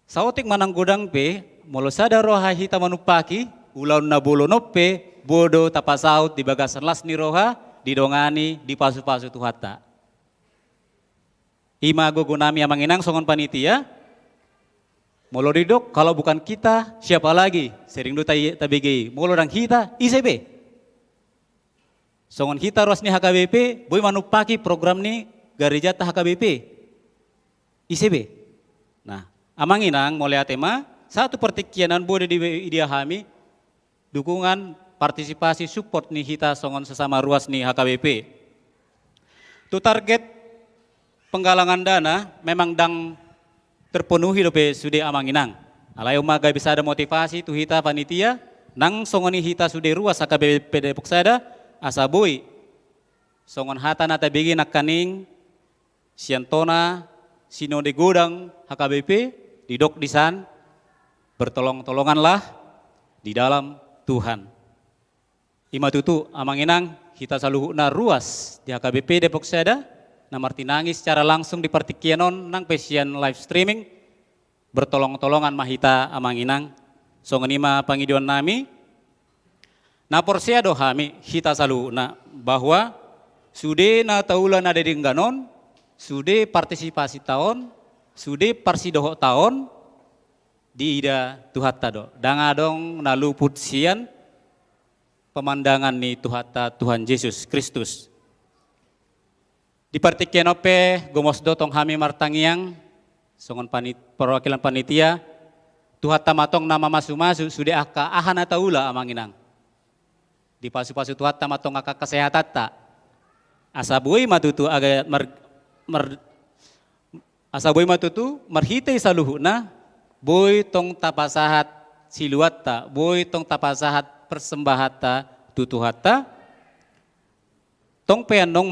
sautik manang godang pe molo sada roha hita manupaki ulaon na bolonope bodo tapasaut di bagasan las ni roha didongani di pasu-pasu tuhata. Ima gogonami amanginang songon panitia molo ridok kalau bukan kita siapa lagi sering do tabegi molo dang kita ICB songon kita ruas ni HKBP boy manupaki program ni gereja ta HKBP ICB. Nah amanginang mole atema satu pertikianan boleh di dia hami dukungan partisipasi support nih kita songon sesama ruas nih HKBP. Tu target penggalangan dana memang dang terpenuhi dope sude amanginang. Alayo maga bisa ada motivasi tu hita panitia nang songoni hita sude ruas HKBP Depok Sada asabui songon hata nata begi nakaning siantona sinode godang HKBP didok disan bertolong-tolonganlah di dalam Tuhan. Ima tutu amanginang kita saluhuna ruas di HKBP Depok Sada na martinangis secara langsung di partikianon nang pesian live streaming bertolong-tolongan mahita amanginang songenima pangidion nami na porsiado hami kita saluhuna bahwa sude na taulan ada di ngganon sude partisipasi tahun sude parsidoho tahun di ida tuhata do dangadong na luput sian pemandangan ni tuhata Tuhan Yesus Kristus. Di partikianope gomos dotong hami martangiang songon perwakilan panitia tuhata matong nama masu-masu sudah aka ahana taula amanginang. Di pasu-pasu tuhata matong aka kesehatan ta. Asabui matutu aga asabui matutu marhite saluhuna boy tong tapasahat siluatta boy tong tapasahat persembahata tutuhata tong peandong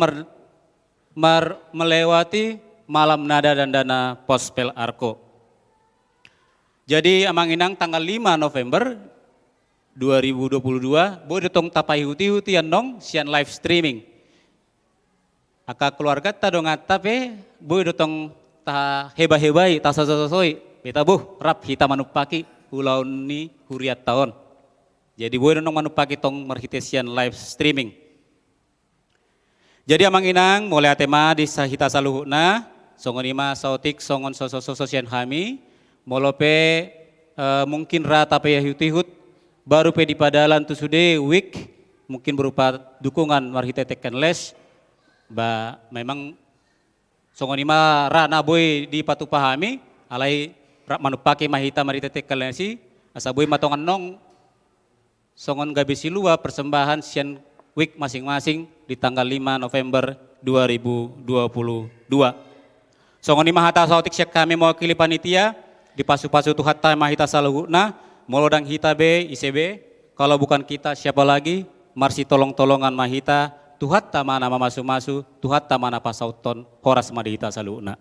melewati malam nada dan dana pospel arko. Jadi amanginang tanggal 5 November 2022 boleh tong tapai huti-huti andong sian live streaming. Aka keluarga ta dong atape boleh tong ta heba-hebai ta sosoi beta buh rap hita manupaki ulaun ni huriat tahun. Jadi boleh nong manupaki tong marhitesian live streaming. Jadi amanginang mulai atema di sahita saluhuna songonima sautik songon sosian hami molope mungkin rata pe yahutihut baru pe di padalan tu sude week mungkin berupa dukungan marhitetekan les ba memang songonima rana boy di patu pahami alai rak manupaki mahita marhitetekan lesi asa boy matongan nong songon gabi silua persembahan sian week masing-masing di tanggal 5 November 2022. Songon lima hata sautik siak kami mewakili panitia di pasu-pasu tuhata mahita saluhuna molodang hita be ICB kalau bukan kita siapa lagi marsi tolong-tolongan mahita tuhata mana mamasu-masu tuhata mana pasauton horas madihita saluhuna.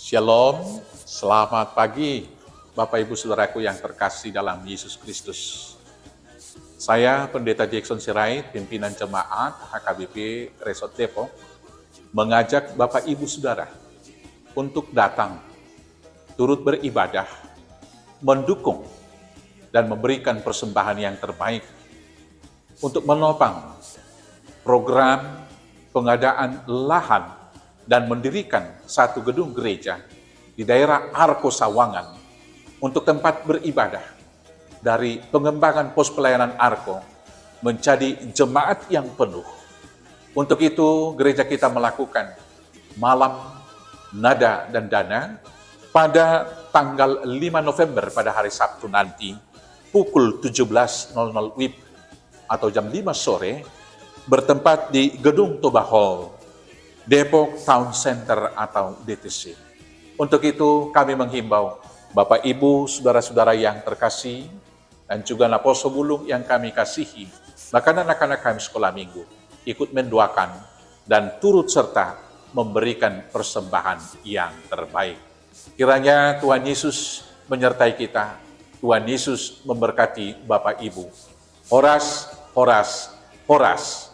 Shalom, selamat pagi Bapak Ibu Saudaraku yang terkasih dalam Yesus Kristus. Saya Pendeta Jackson Sirait, pimpinan jemaat HKBP Resort Depok, mengajak Bapak Ibu Saudara untuk datang, turut beribadah, mendukung, dan memberikan persembahan yang terbaik untuk menopang program pengadaan lahan dan mendirikan satu gedung gereja di daerah Arko Sawangan untuk tempat beribadah dari pengembangan pos pelayanan Arko menjadi jemaat yang penuh. Untuk itu gereja kita melakukan malam nada dan dana pada tanggal 5 November pada hari Sabtu nanti pukul 17.00 WIB atau jam 5 sore bertempat di Gedung Toba Hall, Depok Town Center atau DTC. Untuk itu kami menghimbau Bapak Ibu, saudara-saudara yang terkasih, dan juga Naposo Bulung yang kami kasihi, bahkan anak-anak kami sekolah minggu, ikut mendoakan dan turut serta memberikan persembahan yang terbaik. Kiranya Tuhan Yesus menyertai kita, Tuhan Yesus memberkati Bapak Ibu. Horas, horas, horas.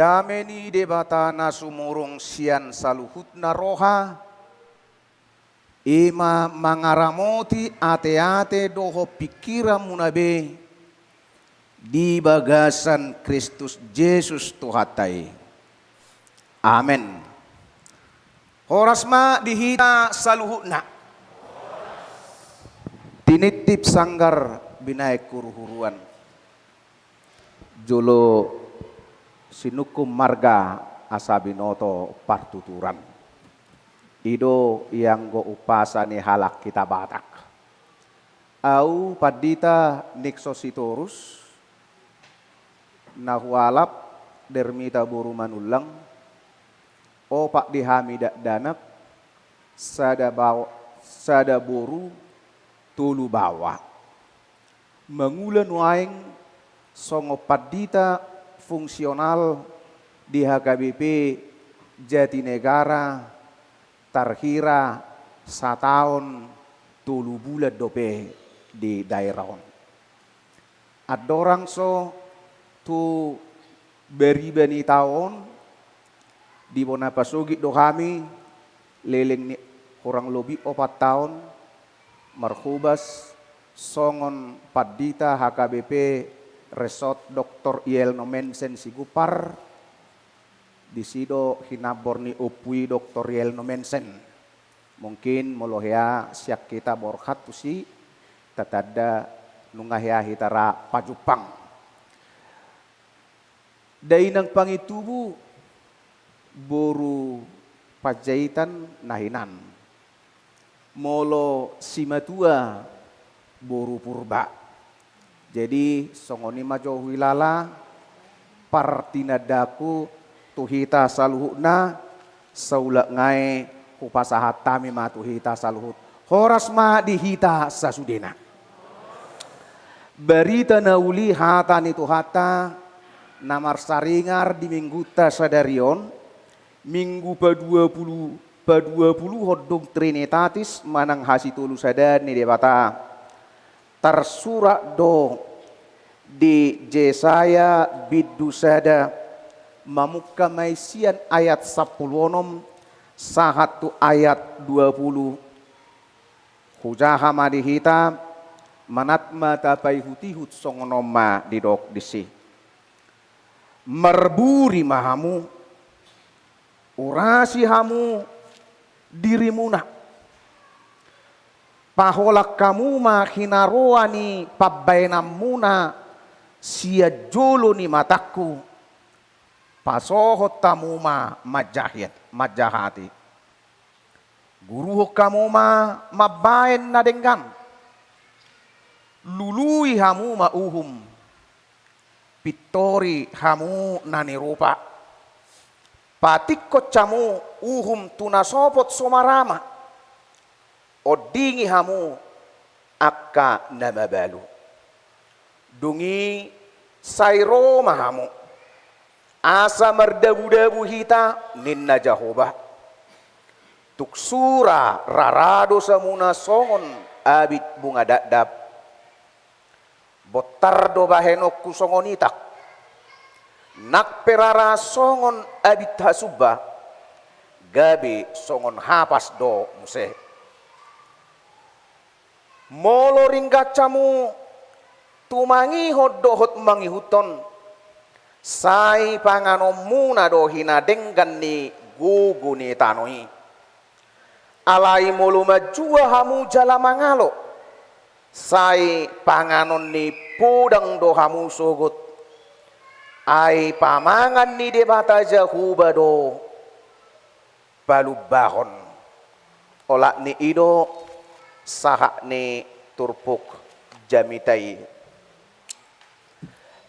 dameni debatana sumurung sian saluhutna roha, ima mangaramoti ate-ate doho pikiran munabe di bagasan Kristus Yesus Tuhatai. Amin. Horasma dihita saluhutna. Tinitip sanggar binaik kuruhuruan. Jolo sinukum marga asabinoto partuturan. Ido yang go upasani halak kita Batak. Au padita niksositorus nahualap dermita buru manulang opak dihamidak danak sada boru tulu bawa mengulan waing songo padita fungsional di HKBP Jatinegara tarhira satahun tulu bulan dope di daerah. Adorang so tu beribani tahun di bona pasugi do kami leleng ni kurang lebih 4 tahun marhubas songon padita HKBP Resort Dr. Yelno Mensen Sigupar di sido hinabor ni upui Dr. Yelno Mensen mungkin molohya siak kita borhat tusi tatada nungahya hitara pajupang dainang pangitubu boru pajaitan nahinan molo simatua boru purba jadi songoni majo wilala partinadaku tuhita saluhutna saulak ngai kupasahat tami ma tuhita saluhut horas ma dihita sasudena berita nauli hatani tuhata namar saringar di mingguta sadarion minggu pa-20 hodong Trinitatis manang hasitulu sadani debata tersurat do di Jesaya bidusada mamuka maisian ayat 10 sahatu ayat 20 hujaha madihita manatma tapai hutihut songonoma didok disi merburi mahamu urasi hamu dirimuna paholak kamu mahinaroani pabbainamuna sia jolo ni mataku pasohot tamuma majahati guruh kamu mabain nadenggan lului hamu uhum pitori hamu nani rupa patikot camu uhum tunasopot somarama odingi hamu akka namabalu dungi sairo mahamu asa merdabu-dabu hita ninna jahobah tuksura rarado samuna songon abit bunga dadap botardo bahenok kusongonitak nak perara songon abit hasubba gabi songon hapas do muse molo ringgacamu tumangi hodohot mangihuton sai panganomuna do hinadenggan ni gugu ni tanoi alai molo majua hamu jala mangalo sai panganon ni podang do hamu sogot ai pamangan ni debata jahuba do balubahon olak ni ido sahak ni turpuk jamitai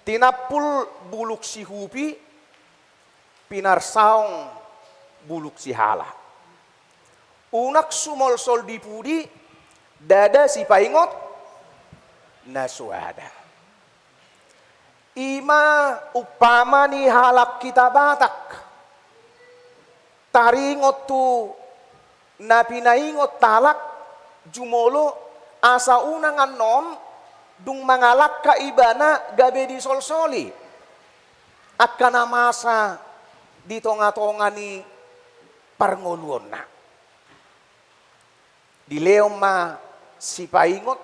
tinapul buluk si hupi pinarsaong buluk si hala unak sumol sol dipudi dada si paingot nasuada ima upama ni halak kita Batak taringot tu napinaingot talak jumolo asa unangan non dung mangalak ka ibana gabe di solsoli akana masa di tonga-tonga ni parngoluon na. Di leong ma si paingot,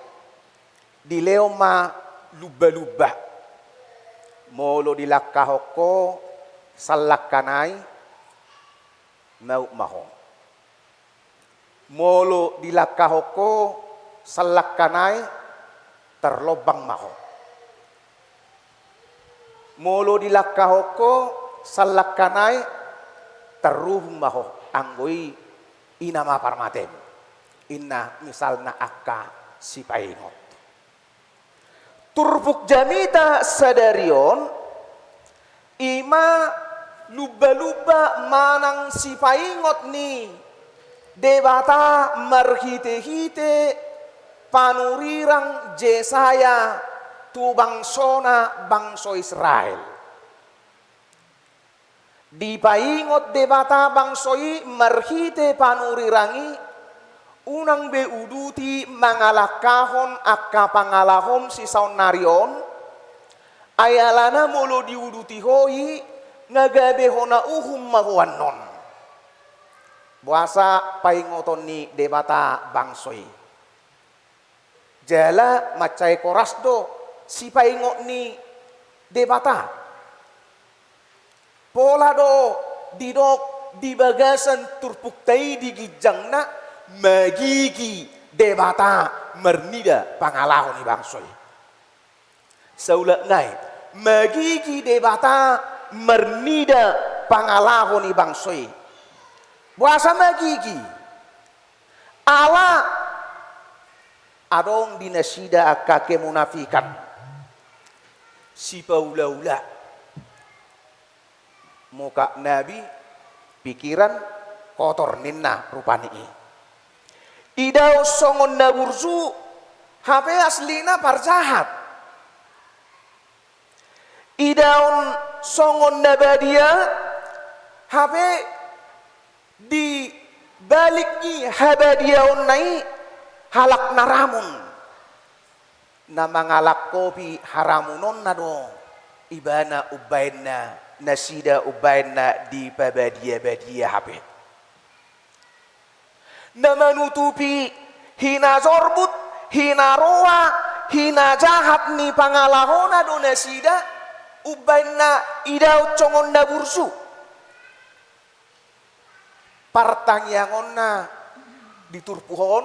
di leong ma luba-luba. Molo di lakkahoko salakkanay mau maho. Molo di lakkahoko salakkanay terlobang maho. Molo di lakkahoko salakkanay terruhung maho anggoi inama parmatem. Inna misalna akka si paingot. Turbuk jamita sadarion ima luba-luba manang si paingot ni debata marhite-hite panurirang Jesaya tu bangsona bangso Israel. Di paingot debata bangsoi marhite panurirangi unang beuduti mangalakahon akka pangalahom si saunarion ayalana molo diuduti hoi ngagabehona uhum mahuannon buasa paingoton ni debata bangsoi jala macai korasdo si paingot ni debata pola do didok di bagasan turpuktai di gijangna magigi debata mernida pangalahon ni bangsoi. Saulat ngai magigi debata mernida pangalahon ni bangsoi. Buasa magigi ala adong dinasida akka kemunafikan si paula-ula muka nabi pikiran kotor ninna rupani. Idau songon naburzu HP aslina parjahat. Idaun songon nabadia HP di baliknya habadiaun nai halak naramun. Na mangalak kopi haramunon na do ibana ubaina nasida ubaina di pabadia-badia HP. Na manutupi hina zorbut, hina roa, hina jahat ni pangalahona do nasida ubaina idau congon na bursu. Partangyangon na diturpuhon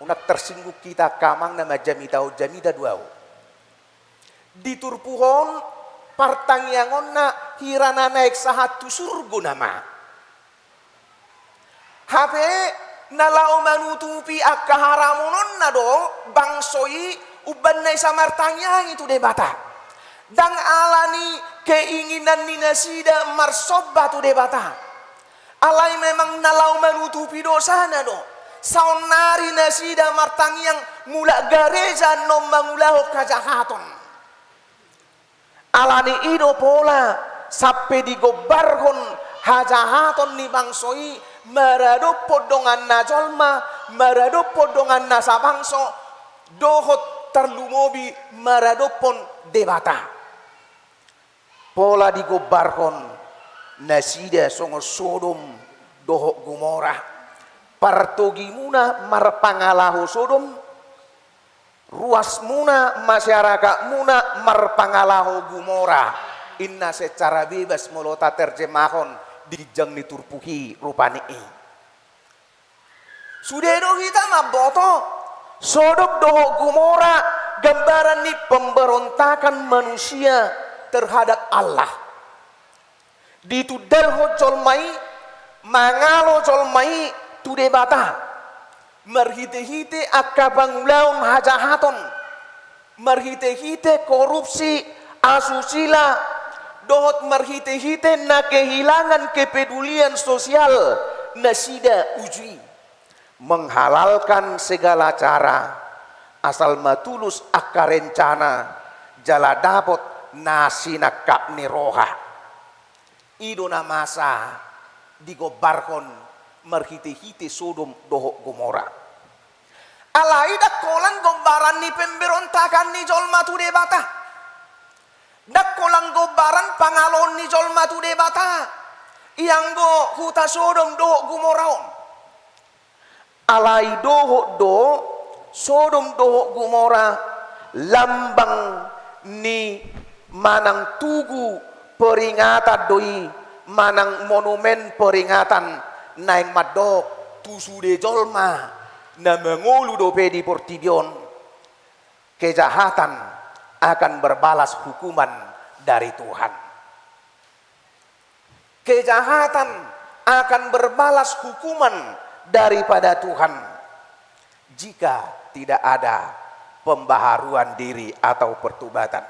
unak tersinggung kita kamang nama jamita duau. Diturpuhon partangyangon na hirana naik sahatu surgo nama. HP nalau manutupi akka haramunon na do bangsoi uban na samartanyang itu debata. Dang alani keinginan ni nasida marsobba tu debata. Alai memang nalau manutupi dosa na do. Saunari nasida martangyang mula gareja no mangulahu kajahaton. Alani ido pola sampai digobarhon hajahaton ni bangsoi marado podongan na jolma, marado podongan na sabangso, dohot terlumobi marado pon debata. Pola digobarhon nasida songo Sodom dohok Gomora. Partogi muna marpangalahu Sodom, ruas muna masyarakat muna marpangalahu Gomora. Inna secara bebas melota terjemahon dijang diturpuhi rupani. Sudah kita maboto Sodom dohok Gomora gambaran ni pemberontakan manusia terhadap Allah. Ditudal jolmai mangalo jolmai tu debata merhite-hite akka bangulaun hajahaton merhite-hite korupsi asusila dohot merhite-hite na kehilangan kepedulian sosial nasida uji menghalalkan segala cara asal matulus akka rencana jala dapot nasina kapni roha idona masa digobarkon merhite-hite Sodom dohok Gomora. Alai dakkolan gobaran ni pemberontakan ni jolma tu debata. Dakkolan gobaran pangalon ni jolma tu debata. Yang do huta Sodom do Gumoraon. Alai do Sodom do Gumora lambang ni manang tugu peringatan doi manang monumen peringatan naing madok tusude jolma na mengulu dope di Portidion. Kejahatan akan berbalas hukuman dari Tuhan. Kejahatan akan berbalas hukuman daripada Tuhan jika tidak ada pembaharuan diri atau pertobatan.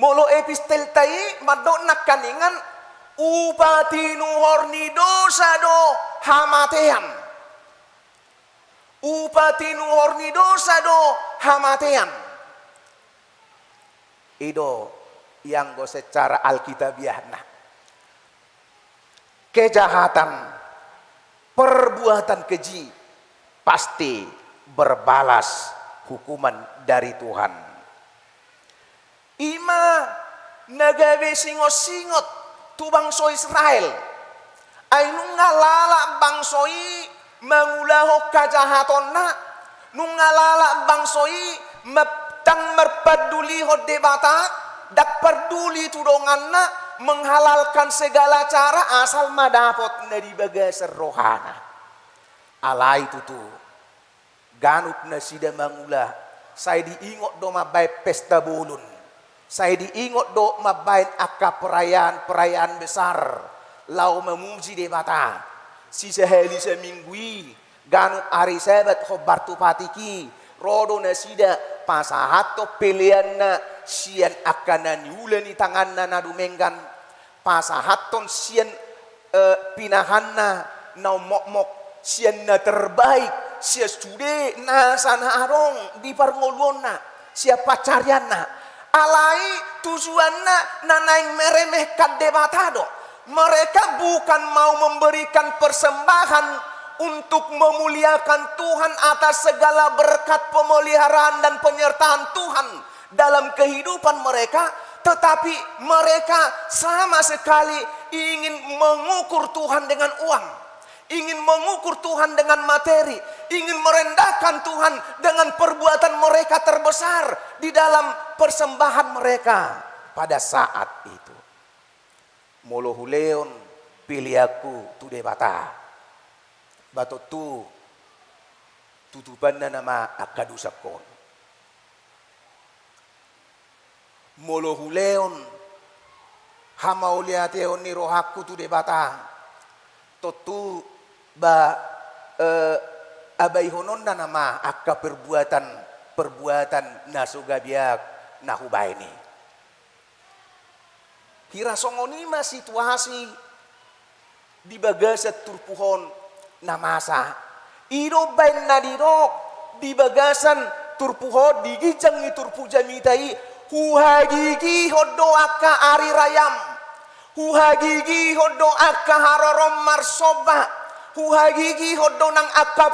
Molo epistel tai madok nak kaningan upati nuhorni dosa do hamatean. Upati nuhorni dosa do hamatean. Itu yang go secara alkitabiah nah. Kejahatan, perbuatan keji pasti berbalas hukuman dari Tuhan. Ima nagawe singot-singot tu bangsa Israel. Ay nungalala bangsoi mangulaho kajahatonna, nungalala bangsoi maptang merpeduli ho debata, dak peduli tudonganna menghalalkan segala cara asal madapot na dibagasar rohana. Alai tutu ganut na sida mangula saya diingot do mabay pesta bulun, saya diingot do mabay akka perayaan besar lau memuji debata si seheli seminggui ganut ari sabat khobar tu patiki rodo na sida pasahato pilihan na sian akan nyulen di tangan na dumenggan pasahaton sian pinahanna na mok sian na terbaik sia sude na sana arong di parngolona sia pacarianna alai tujuanna na naing meremehkan debatado. Mereka bukan mau memberikan persembahan untuk memuliakan Tuhan atas segala berkat pemeliharaan dan penyertaan Tuhan dalam kehidupan mereka, tetapi mereka sama sekali ingin mengukur Tuhan dengan uang, ingin mengukur Tuhan dengan materi, ingin merendahkan Tuhan dengan perbuatan mereka terbesar di dalam persembahan mereka pada saat itu. Molo huleon pilih aku tu debata bato tu tutupan na nama akadusakon. Molo huleon hamauliateon ni rohaku tu debata totu ba abaihonon na nama akka perbuatan nasugabiak nahubaini. Hirasongonima situasi di bagasat turpuhon namasa ido bain nadiro di bagasan turpuho di gijang ni turpu jamitai huhagigi hodo akka ari rayam, huhagigi hodo akka harorom marsoba, huhagigi hodo nang akka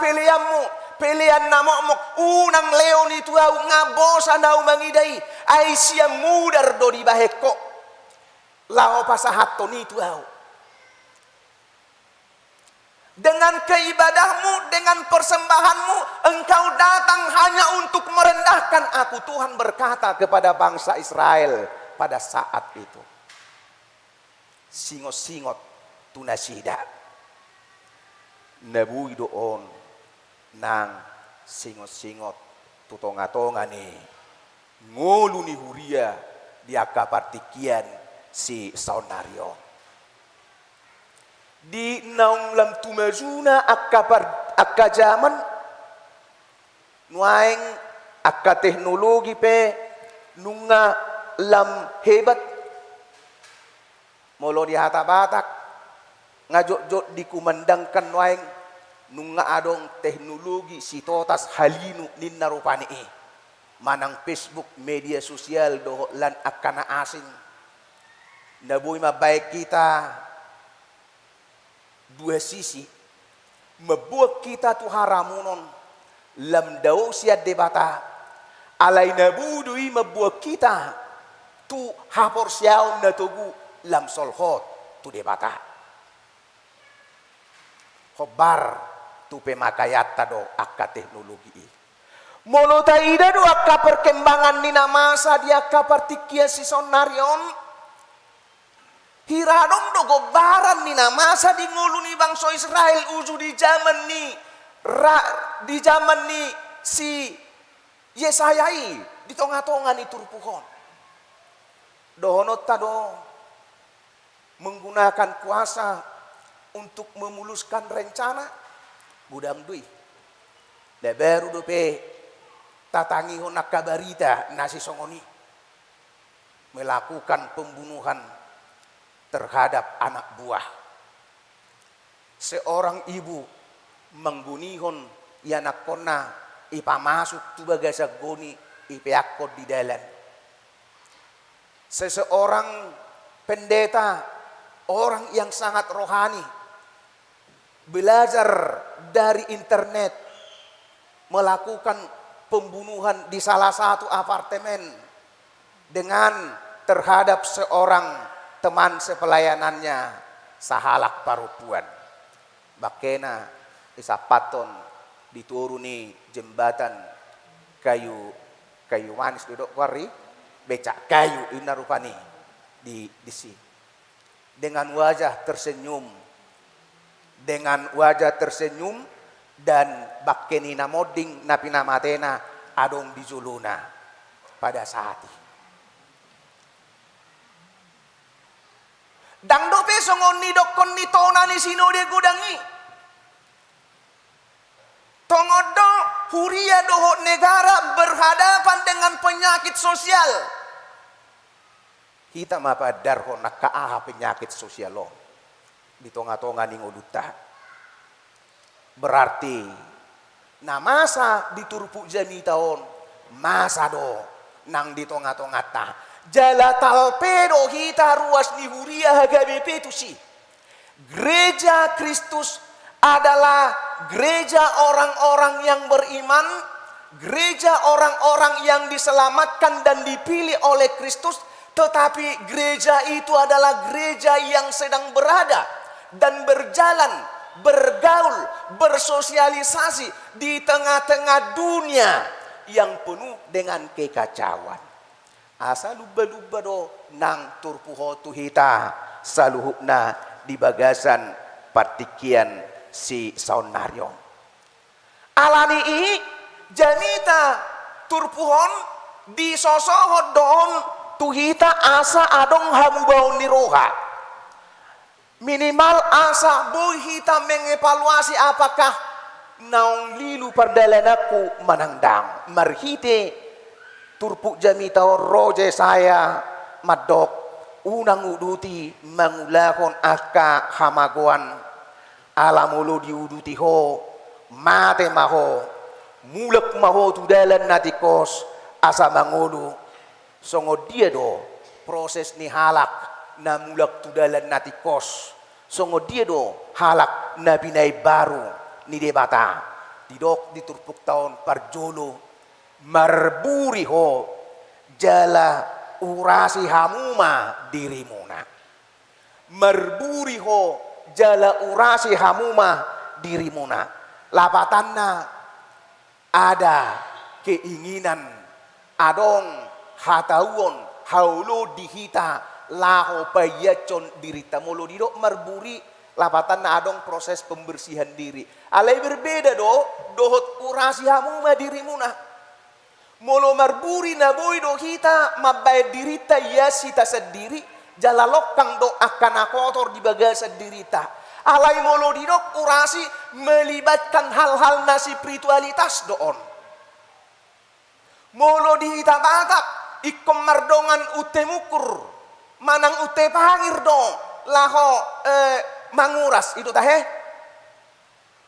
pelean namok unang leon itu au ngabosa nau mangidai ai sia mudar do di baheko lao pasahaton itu au. Dengan keibadahmu, dengan persembahanmu, engkau datang hanya untuk merendahkan aku. Tuhan berkata kepada bangsa Israel pada saat itu. Singot-singot tunasida. Nabui doon nang singot-singot tutonga-tonga ni. Ngulu ni huria diaka partikian si saunario. Di naung lam tumazuna akka zaman nuaing akka teknologi pe nunga lam hebat molo di hata batak ngajok-jok dikumandangkan nuaing nunga adong teknologi sitotas halinu ninna rupani manang Facebook media sosial doho lan akkana asing nabuy mabaik kita dua sisi membuat kita tu haramunon lam daw siya debata alay nabudui membuat kita tu hapor siyaw na tugu lam solhot tu debata. Hobar tu pemakayata do akka teknologi. Molo taida do akka perkembangan nina masa di akka partikia si sonarion. Hiradong do gobaran nina masa di ngulu ni bangsa Israel uju di zaman ni si Yesayai di tonga-tonga ni turpuhon. Dohonot tado menggunakan kuasa untuk memuluskan rencana budam dui. Leberu dope tatangi honak kabarita nasi songoni melakukan pembunuhan terhadap anak buah. Seorang ibu menggunihon yanak kona ipa masuk tu bagasa goni ipeakot di dalam. Seseorang pendeta, orang yang sangat rohani, belajar dari internet, melakukan pembunuhan di salah satu apartemen dengan terhadap seorang teman sepelayanannya sahalak parupuan. Bakena isapaton dituruni jembatan kayu manis duduk wari becak kayu ina rupani di si dengan wajah tersenyum dan bakkeni namoding napinamatena adong dijuluna pada saat itu. Dang dope songon ni dokon ni tona ni sinode gudangi. Tongodo huria dohot negara berhadapan dengan penyakit sosial. Kita mapadar ho nakaaha penyakit sosial lo. Di tonga-tonga ni ngoluta. Berarti na masa diturpu jami taon masa do nang di tonga-tonga ta. Jala talpedo kita ruas ni huria HKBP itu sih. Gereja Kristus adalah gereja orang-orang yang beriman, gereja orang-orang yang diselamatkan dan dipilih oleh Kristus, tetapi gereja itu adalah gereja yang sedang berada dan berjalan, bergaul, bersosialisasi di tengah-tengah dunia yang penuh dengan kekacauan. Asa luba-luba do nang turpuho tuhita saluhukna di bagasan partikian si saunaryo. Alani i janita turpuhon di sosohod don tuhita asa adong hamubaon ni roha. Minimal asa boy hita mengevaluasi apakah naong lilu pardalanaku manangdang marhite turpu jami tao roje saya madok unang uduti mangulakon akka hamaguan alamulo diuduti ho mate maho mulak maho tudalan natikos asa mangulu songo dia do proses ni halak na mulak tudalan natikos songo dia do halak na binay baru ni debata didok diturpuk taon parjolo marburi ho jala urasi hamuma dirimuna. Marburi ho jala urasi hamuma dirimuna. Lapatanna ada keinginan adong hatauon haulo dihita laho payacon dirita molo didok marburi lapatanna adong proses pembersihan diri. Alai berbeda dohot urasi hamuma dirimuna. Molo marburi na boy do kita mabay dirita ya sita sendiri jalalokang do akan kotor di bagasa dirita. Alai molo didok urasi melibatkan hal-hal na spiritualitas doon. Molo dihita batak ikom mardongan ute mukur manang ute pangir do laho manguras itu tahe.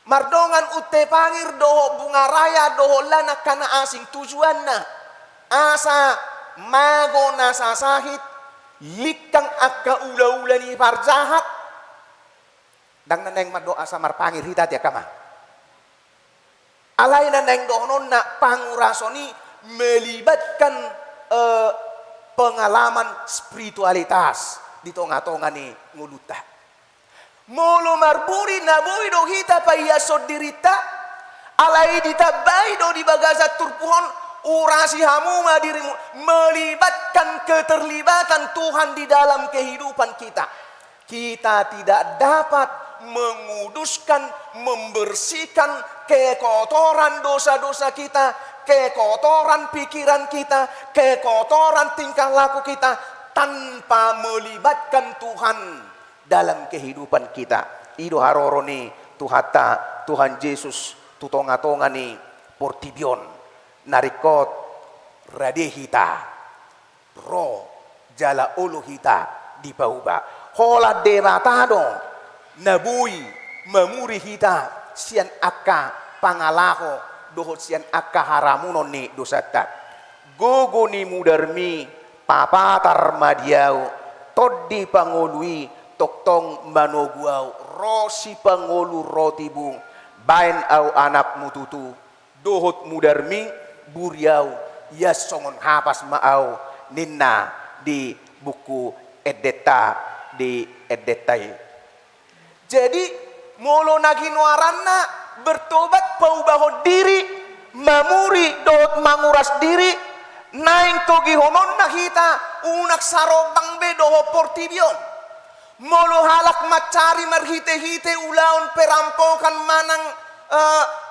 Mardongan ute pangir doho bunga raya doho lana kana asing tujuanna asa mago nasa sahit likang akka ula-ula ni parjahat dang naneng mado asa marpangir hita tiya kama alay naneng dohonon na pangurasoni melibatkan pengalaman spiritualitas di tonga-tonga ni nguluta Molo marburi nabui do hita payasod dirita, alai ditabai do di bagasa turpuhon, urasi hamuma dirimu, melibatkan keterlibatan Tuhan di dalam kehidupan kita. Kita tidak dapat menguduskan, membersihkan kekotoran dosa-dosa kita, kekotoran pikiran kita, kekotoran tingkah laku kita tanpa melibatkan Tuhan dalam kehidupan kita. Ido haroroni tuhata Tuhan Yesus tutonga-tonga ni portibion narikot radehita ro jala uluhita di bauba hola debatado nabui mamuri hita sian akka pangalaho dohot sian akka haramunon ni dosata gogo ni mudarmi papatar madiau toddi pangolui toktong manoguau rosi pangolu rotibung bain au anak mututu dohot mudarmi buriau yas songon hapas maau ninna di buku edeta di edetai. Jadi molo naginuaranna bertobat paubahon diri mamuri dohot manguras diri naing togi honon nakita unak sarobang be doho portibion molo halak macari marhite-hite ulaon perampokan manang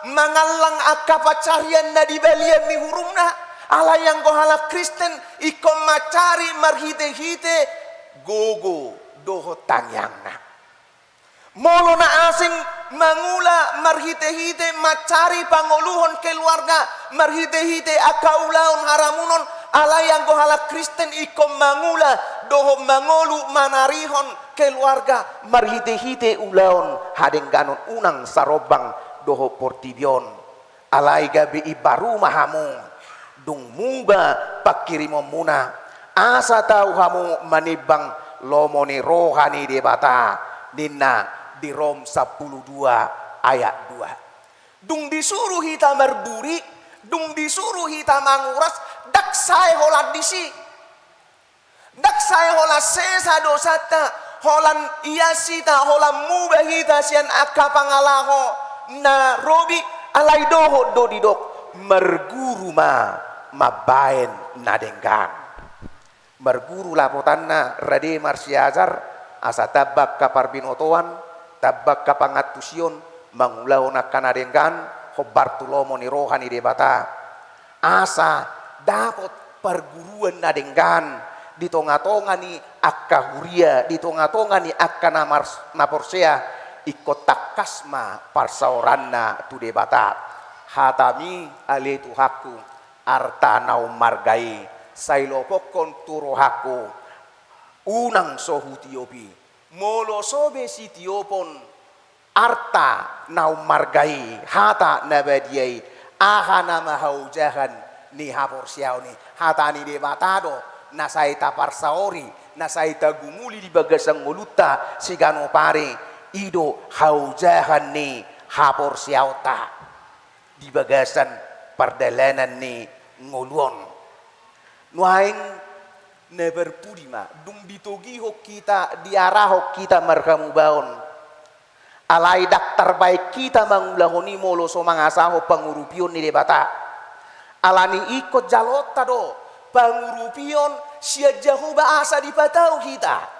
mangalang akka pacarian na di balian mi hurumna ala yang go halak Kristen ikom macari marhite-hite gogo doho tanyangna molo na asing mangula marhite-hite macari pangoluhon keluarga marhite-hite akka ulaon haramunon ala yang go halak Kristen ikom mangula doho mangolu manarihon keluarga marhite-hite ulaon hadengganon unang sarobang doho portibion alai gabi ibaru mahamu dung muba pakirimo muna asa tau hamu manibang lomoni rohani debata ninna di Rom 12 ayat 2 dung disuruh hita marburi dung disuruh hita manguras dak sae hola disi dak sae hola sesa dosata holan iasita holan mubahita sian akka pangalaho na robi alai doho do didok merguru mabaen nadenggang merguru lapotanna rade marsiazar asa tabak kapar binotoan tabak kapangatusion mangulau nakanadenggan hobartulomo ni rohani debata asa dapat perguruan nadenggan di tonga-tonga ni akka huria di tonga-tonga ni akka naporsea ikot takasma parsauranna tu debata hatami ale tuhaku arta nau margai sailopokon turohaku unang sohutiopi molo sobe sitiopon arta nau margai hata nabadiai ahana mahaujahan ni haporsiau ni hata ni debatado nasaita parsaori nasaita gumuli di bagasang nguluta sigano pare ido haujahan ni hapor siauta di bagasan pardalanan ni nguluon nuaing never pudima dung ditogiho kita diaraho kita markamu baon alai dak terbaik kita mangulahoni molo so mangasaho pangurupion ni debata alani ikut jalota do pangurupion sia jahu bahasa dipatau kita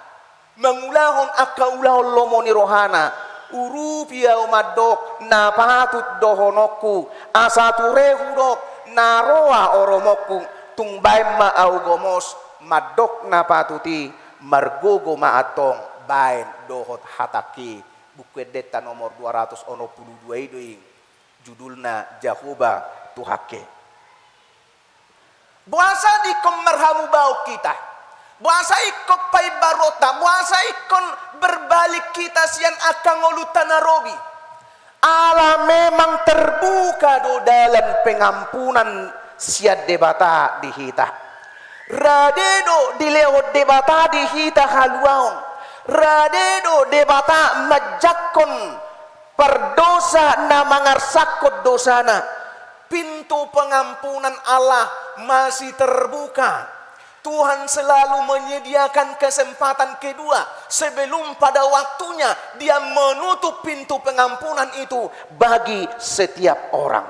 mangulahon akka ulahon lomoni rohana urupia umadok na patut dohonoku asaturehu dok naroa oromoku tungbaim ma augomos madok na patuti margogo maatong bain dohot hataki buku edeta nomor 222 itu judulna Jahoba Tuhake buasa di kemerhamu bau kita buasa ikut pai barota buasa ikon berbalik kita sian akan ngolutan narobi ala memang terbuka do dalam pengampunan siat debata di hita radedo di lewat debata di hita haluaon radedo debata majakon perdosa na mangarsakot dosana pintu pengampunan Allah masih terbuka Tuhan selalu menyediakan kesempatan kedua sebelum pada waktunya dia menutup pintu pengampunan itu bagi setiap orang.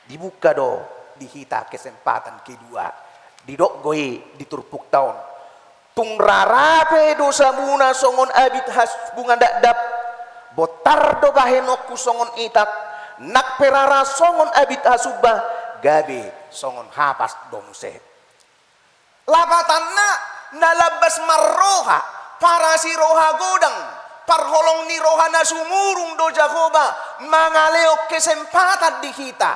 Dibuka do di hita kesempatan kedua. Didok goe diturpuk tahun. Tung rarape dosa muna songon abit has bunga dakdap. Botar do bahenokku songon itak. Nak perara songon abit hasubah. Gabe songon hapas domuse. Lapatanna nalabas marroha para si roha godang parholong ni roha na sumurung do Jakoba mangaleok kesempatan di kita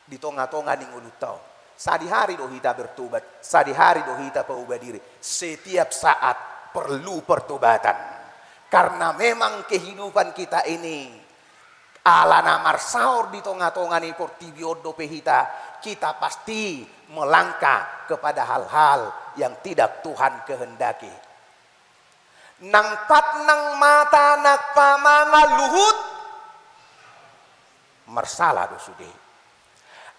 di tonga-tonga ning ulutaw sadi hari do kita bertobat sadi hari do kita paubah diri setiap saat perlu pertobatan karena memang kehidupan kita ini alana marsaur di tonga-tonga ni portibiodo pehita kita pasti melangkah kepada hal-hal yang tidak Tuhan kehendaki. Nang pat nang mata nak pamanga luhut marsala dosude.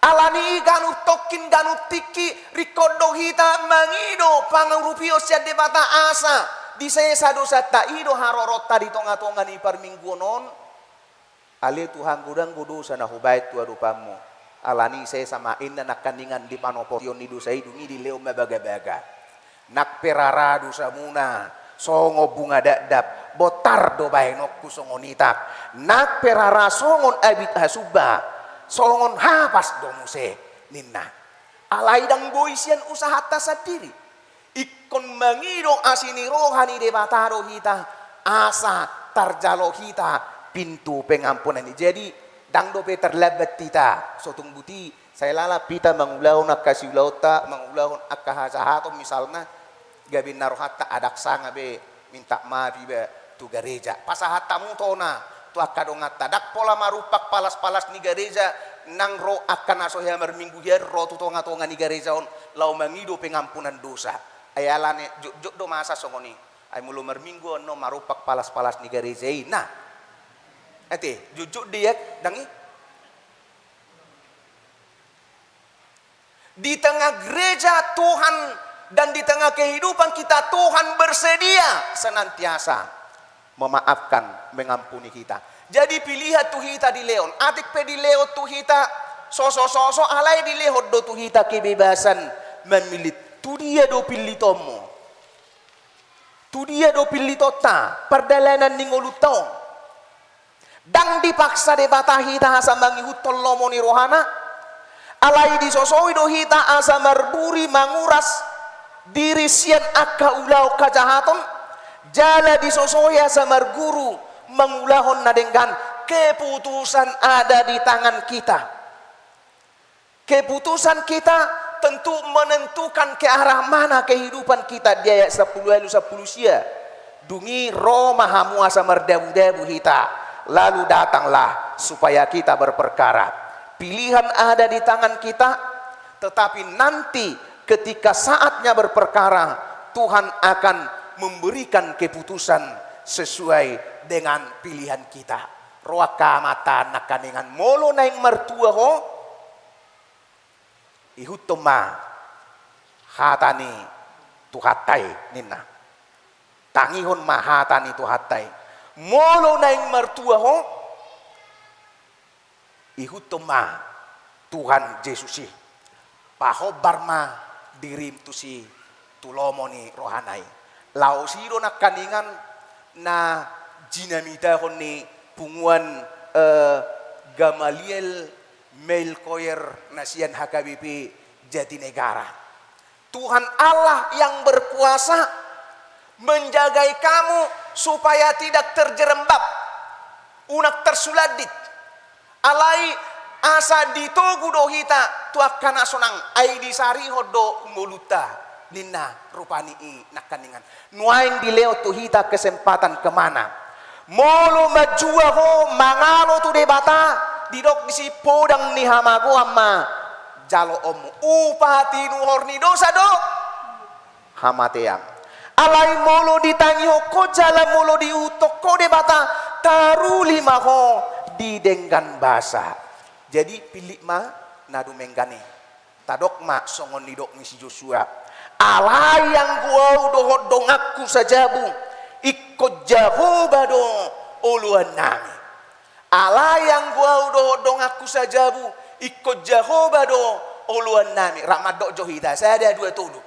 Alani ganu tokin ganu tiki rikodo hita mangido pangurupio sia debata asa di sesa dosa taido harorota di tonga-tonga ni parmingguonon. Ale Tuhan gudang gudu sana hubait tua rupamu. Alani saya sama inna nak kandingan di panopotion ni dosa hidungi di leo mabaga-baga. Nak perara dosa muna songo bunga dakdap botar do bahenokku songon itak. Nak perara songon abit hasuba songon hapas do muse ninna. Alaidang boisian usaha tasadiri. Ikon mangido asini rohani debataro hita asa tarjalo hita pintu pengampunan ini. Jadi dang dope terlebat kita sotung buti saya lala pita mangulahon ak kasiulauta mangulahon ak kahasahato misalnya gabin narohatta adak sanga be minta maaf be tu gereja pasahata mutona tu akadongatta dak pola marupak palas-palas ni gereja nang ro akan asohya merminggu hier ro tu tonga-tonga ni gereja on lau mangido pengampunan dosa ayalane jok do masa songoni ay mulu merminggu no marupak palas-palas ni gereja nah ete jujuk dia dangi di tengah gereja Tuhan dan di tengah kehidupan kita Tuhan bersedia senantiasa memaafkan mengampuni kita. Jadi pilihan tu hita di leon atik pe di leo tu hita soso alai di lehot do tu hita kebebasan memilih tu dia do pilih tomo tu dia do pilih tota perdalanan ningolutong dang dipaksa debata hita asa mangihutol lomoni rohana alai disosoi do hita asa marburi manguras diri sian akka ulau kajahaton jala disosoi asa marguru mangulahon nadenggan keputusan ada di tangan kita. Keputusan kita tentu menentukan ke arah mana kehidupan kita dia 10 sia dungi Roma hamu asa merdabu-dabu hita lalu datanglah supaya kita berperkara. Pilihan ada di tangan kita, tetapi nanti ketika saatnya berperkara, Tuhan akan memberikan keputusan sesuai dengan pilihan kita. Roa kamata nakaningan molo naing mertua ho, ihutoma hatani tuhatai nina. Tangihon mahatani tuhatai. Molo naing mertua ho ihutoma Tuhan Yesusi pahobar ma dirim tu si tulomoni rohanai lau siro nak kaningan na jinamita honni punguan Gamaliel Melkoyer nasian HKBP Jatinegara. Tuhan Allah yang berkuasa menjagai kamu supaya tidak terjerembab unak tersuladit alai asa ditogu do hita tu akan asonang ai disari hodo nguluta nina rupani i nakaningan nuain di leo tu hita kesempatan kemana molo majua ho mangalo tu debata didok disi podang ni hamago amma jalo omu upati nuhorni dosa do hamateang alai molo ditangi ho jala molo diutok ko debata taru lima ho di denggan basa. Jadi pilih ma nadu menggane Tadok mak songon nidok misi Joshua. Allah yang gua dohot dongakku sajabu ikut Jehovah do uluan nami. Allah yang gua dohot dongakku sajabu ikut Jehovah do uluan nami. Rahmat dok johida. Saya ada 2 tulu.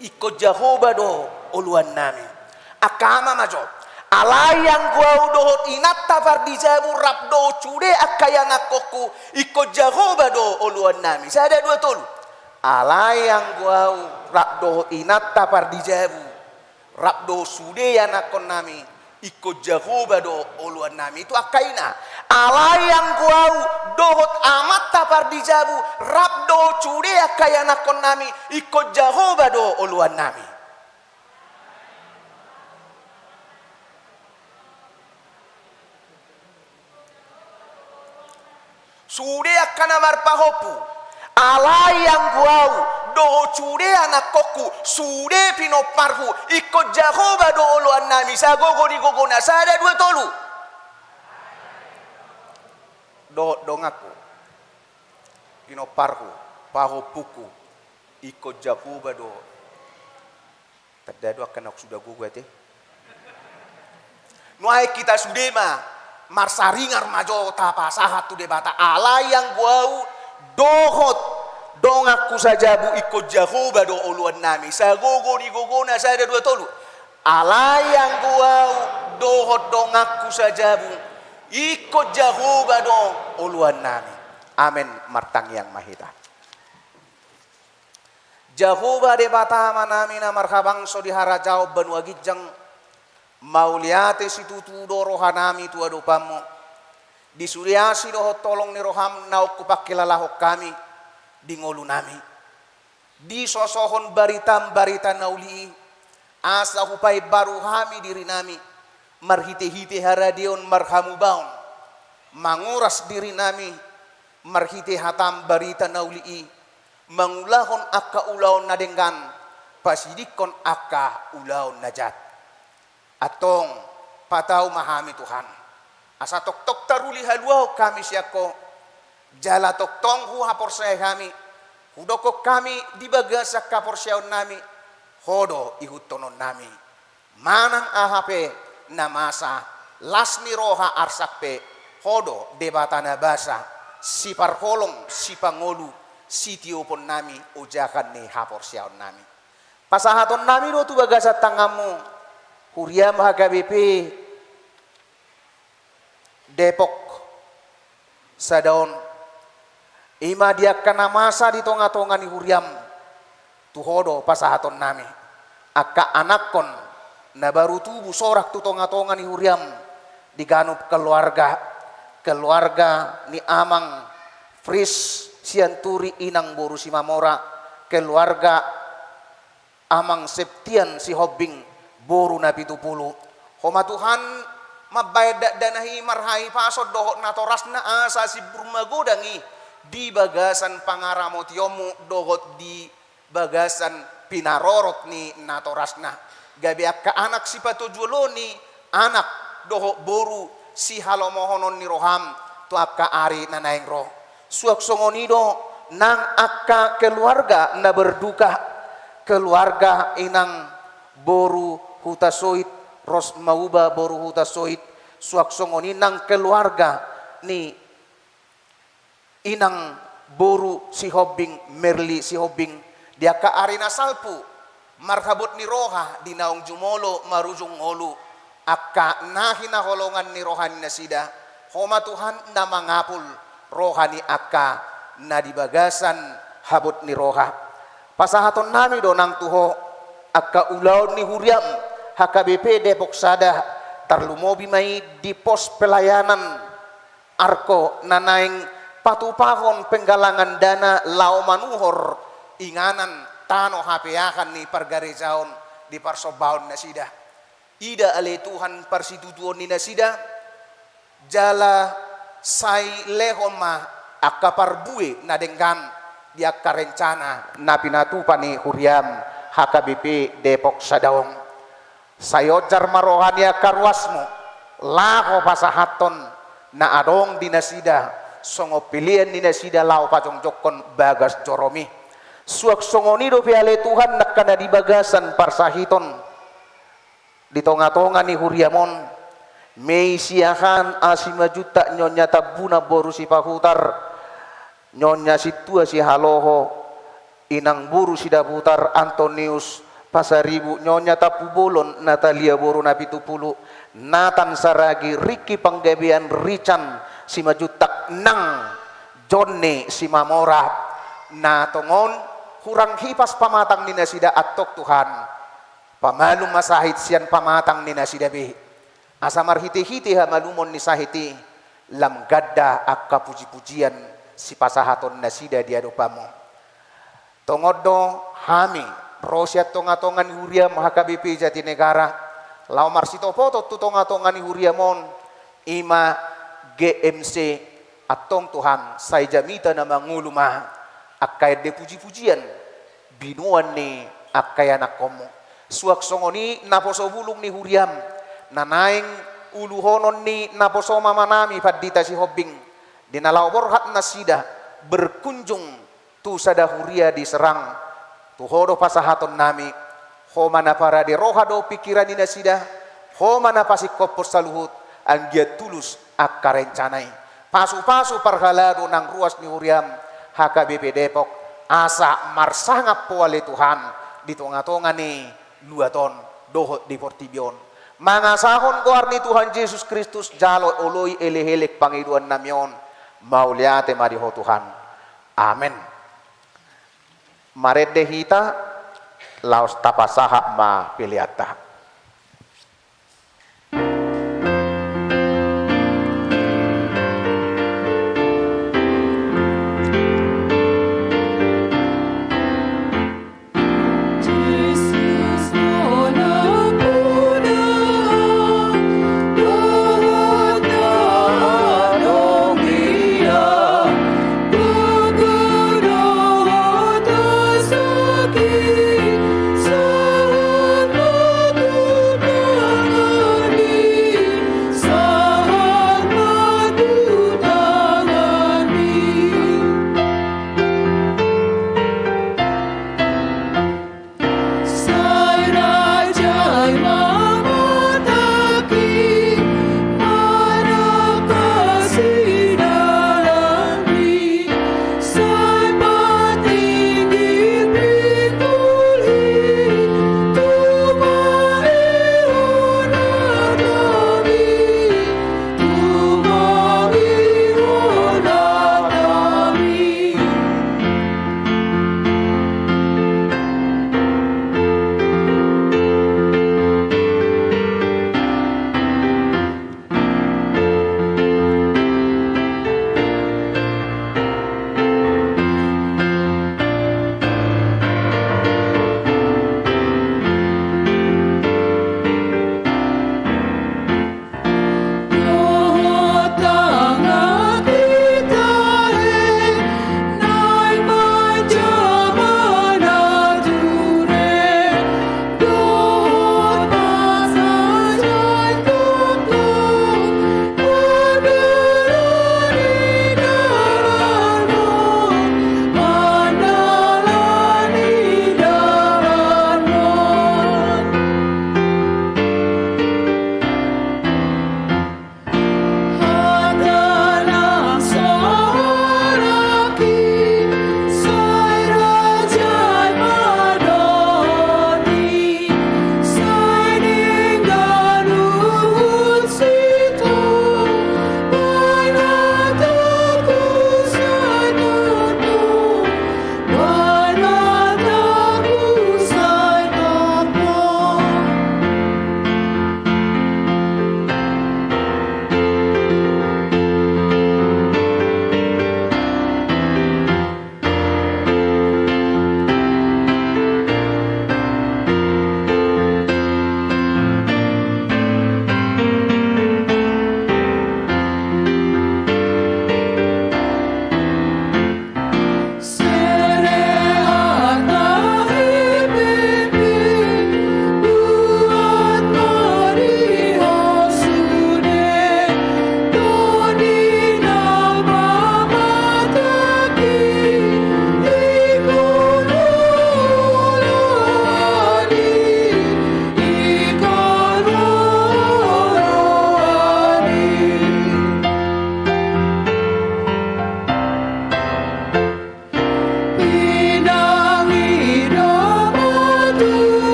Ikut Jehovah do uluan nami. Akama majo. Allah yang gua dohot inat tafar di jabu rabdo cude akayana koku ikut Jehovah do uluan nami. Saya ada 2 tulu. Allah yang gua rabdo inat tafar di jabu rabdo sude yanakon nami ikut Jehovah do uluan nami. Itu akaina. Allah yang gua dohot amat tafar di jabu rabdo cude akayana kon nami ikut Jehovah do uluan nami. Sude akan amar pahopu. Allah yang guau doho cude anak koku sude pino parhu ikut Jehovah do uluan nami. Saya gogo di gogona. Saya ada 2 tolu. Doho dongaku pino parhu pahopuku ikut Jehovah do. Terdadu akan aku sudah gogo ate. Nuai kita sude mah marsaringar majo tapa sahat tu debata. Allah yang guau dohot dongaku sajabu ikut Jehovah do uluan nami. Saya gogo di gogona. Saya ada 2 tolu. Allah yang guau dohot dongaku sajabu ikut Jehovah do uluan nami. Amin martang yang mahita. Jehovah debata manami na marhabang so diharajau benua gijang mauliate situ tu do rohanami tu adopamu di suriasi doho tolong ni roham nauk kupakilalahok kami di ngolu nami di sosohon barita nauli asa hupai baru hami diri nami marhite-hite haradion marhamu baun manguras diri nami marhite hatam barita nauli mangulahon akka ulaon nadenggan pasidikon akka ulaon najat. Atong patau mahami Tuhan. Asa tok taruli haluau kami siako. Jala tok tong hu haporsay kami. Hudoko kami dibagasa kaporsyaon nami. Hodo ihutonon nami. Manang ahape namasa. Lasni roha arsakpe. Hodo debatana basa. Si parholong si pangolu. Si tiopon nami ujakan ni haporsyaon nami. Pasahaton nami do tu bagasa tangamu. Huriam HKBP Depok Sadaon ima dia kena masa di tonga-tonga ni Huriam tuhodo pasahaton nami akka anakon na baru tubuh sorak tu tonga-tonga ni Huriam diganup keluarga ni Amang Fris Sianturi Inang Boru si Mamora keluarga Amang Septian si Hobbing Boru na 70. Homa Tuhan mabayda danahi marhai pasod dohot natoras na asa si burmagodangi di bagasan pangaramo tiyomu dohot di bagasan pinarorot ni natoras na. Gabi akka anak si patujulo ni anak dohot boru si halomohonon ni roham tu akka ari na naing roh. Suak songonido nang akka keluarga na berduka keluarga inang boru hutasoit ros mauba boru hutasoit suak songoni nang keluarga ni inang boru si Hobbing Merli si Hobbing dia ka arina salpu marhabot ni roha di naong jumolo marujung olu akka nahina holongan ni rohani nasida homa Tuhan na mangapul rohani akka na dibagasan habot ni roha pasahaton nami do nang tuho akka ulaw ni Huriam HKBP Depok Sada tarlumobi mai di pos pelayanan arko nanaing patupahon penggalangan dana lao manuhor inganan tano hapeakan ni pargarezaon di parsobaon nasida ida ale Tuhan parsitutuon ni nasida jala sai lehoma akka parbue nadenggan dia karencana na pinatupa ni Huriam HKBP Depok Sadaong sayojar marohania karwasmu laho pasahaton na adong dinasida songo pilihan nina sida lau pacong jokon bagas joromi suak songo nido piale Tuhan nakana di bagasan parsahiton di tonga-tonga ni huriamon mei siahan asima juta nyonya tabuna boru si pahutar nyonya situa si haloho inang buru si daputar Antonius Pasaribu nyonya tapu bolon Natalia boru napi tupulu Nathan Saragi Ricky Panggabean Rican si majutak nang Johnny si mamora na tongon hurang hipas pamatang nina sida atok Tuhan pamalum masahit sian pamatang nina sida be asamar hiti-hiti ha malumon ni sahiti lam gadda akka puji-pujian si pasahaton nasida di adopamo tongodo hami rosia tonga-tonga ni huria mahakabipi Jatinegara lau marsito foto tu tonga-tonga ni huria mon ima GMC atong Tuhan say jamita na manguluma akkay de puji-pujian binuan ni akkay anak komo suak songoni naposo bulung ni huriam nanaing uluhonon ni naposo mamanami padita si hobbing dinalaw borhat nasida berkunjung tu sada huria diserang tu hodo pasahaton nami ho mana para di rohado pikiran ni nasida ho mana pasikop saluhut anggia tulus akarencanai pasu-pasu parhalado nang ruas ni huriam HKBP Depok asa marsangap puale Tuhan di tonga-tonga ni luaton dohot di Portibion mangasahon goar ni Tuhan Yesus Kristus jalo oloi elehelek pangiduan namyon mauliate mariho Tuhan amen marede hita laos tapasaha ma piliata Sakit, sakit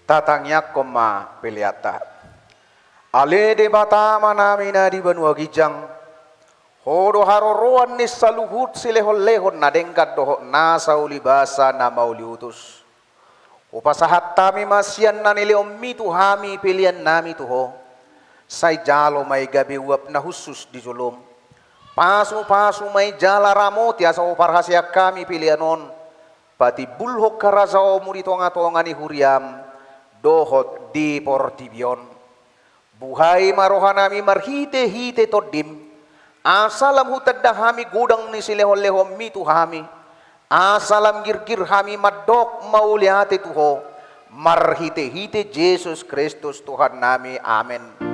tatangyak koma peliata. Ale de bata manamina di benua gijang. Hodo haroroan ni saluhut silehon-lehon na dengkat doho na sauli basa na mauli utus. Upasahat tami masyan na niliommi tuhami pilihan nami tuho. Say jalo may gabi uap na husus di julum. Pasu-pasu may jala ramot ya sa uparhasya kami pilihanon. Pati bulhok karazao mo dito nga tonga ni huriam. Dohot di portibion. Buhay marohan nami marhite-hite todim. Asalam hutad da hami gudang ni silehon-lehon mi tuhami. Asalam gir-gir hami madok mauliate tuho. Marhite-hite Jesus Kristus Tuhan nami. Amen.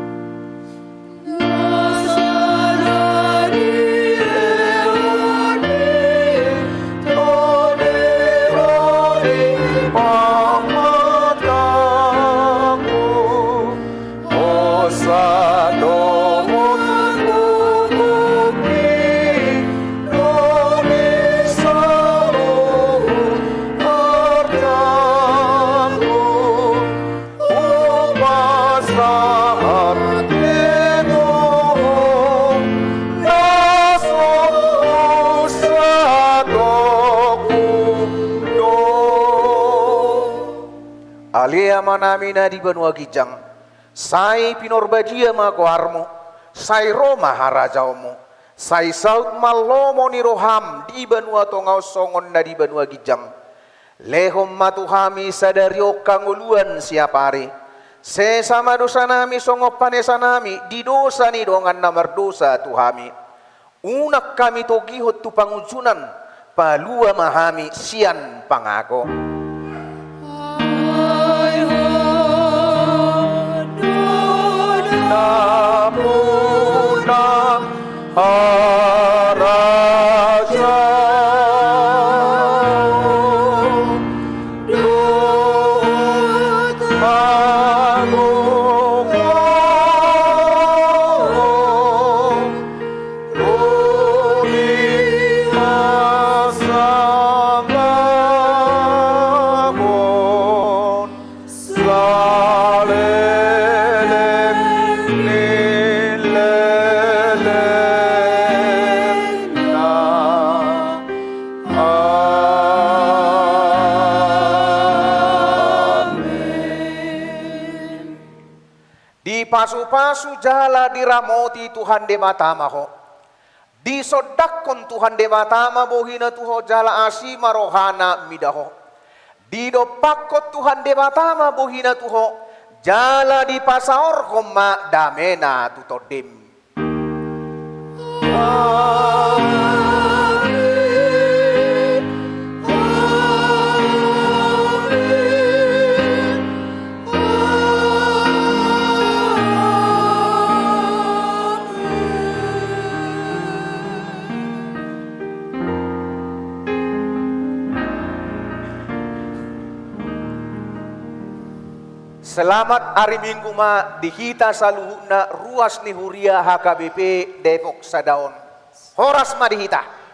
Alia manamina di benua gijang, sai pinorbajia ma koarmo, sai Roma harajaumo, sai saut malomo ni roham di benua tongau songon na di benua gijang. Lehom matuhami sadario kanguluan siapari. Sesama dosa nami songo panesa nami di dosa ni dongan namar dosa tuhami. Unak kami togihot tu pangujunan, palua mahami sian pangako. Namuna haraja Dut magungo Ruli masangamon pasu-pasu jala diramoti Tuhan de matama ho. Disodakon Tuhan de matama bohina tuho jala asima rohana midaho. Didopakot Tuhan de matama bohina tuho jala di pasaor koma damena tutodim. Selamat hari Minggu ma dihita saluhuna ruas ni Huria HKBP Depok Sadaon. Horas ma dihita.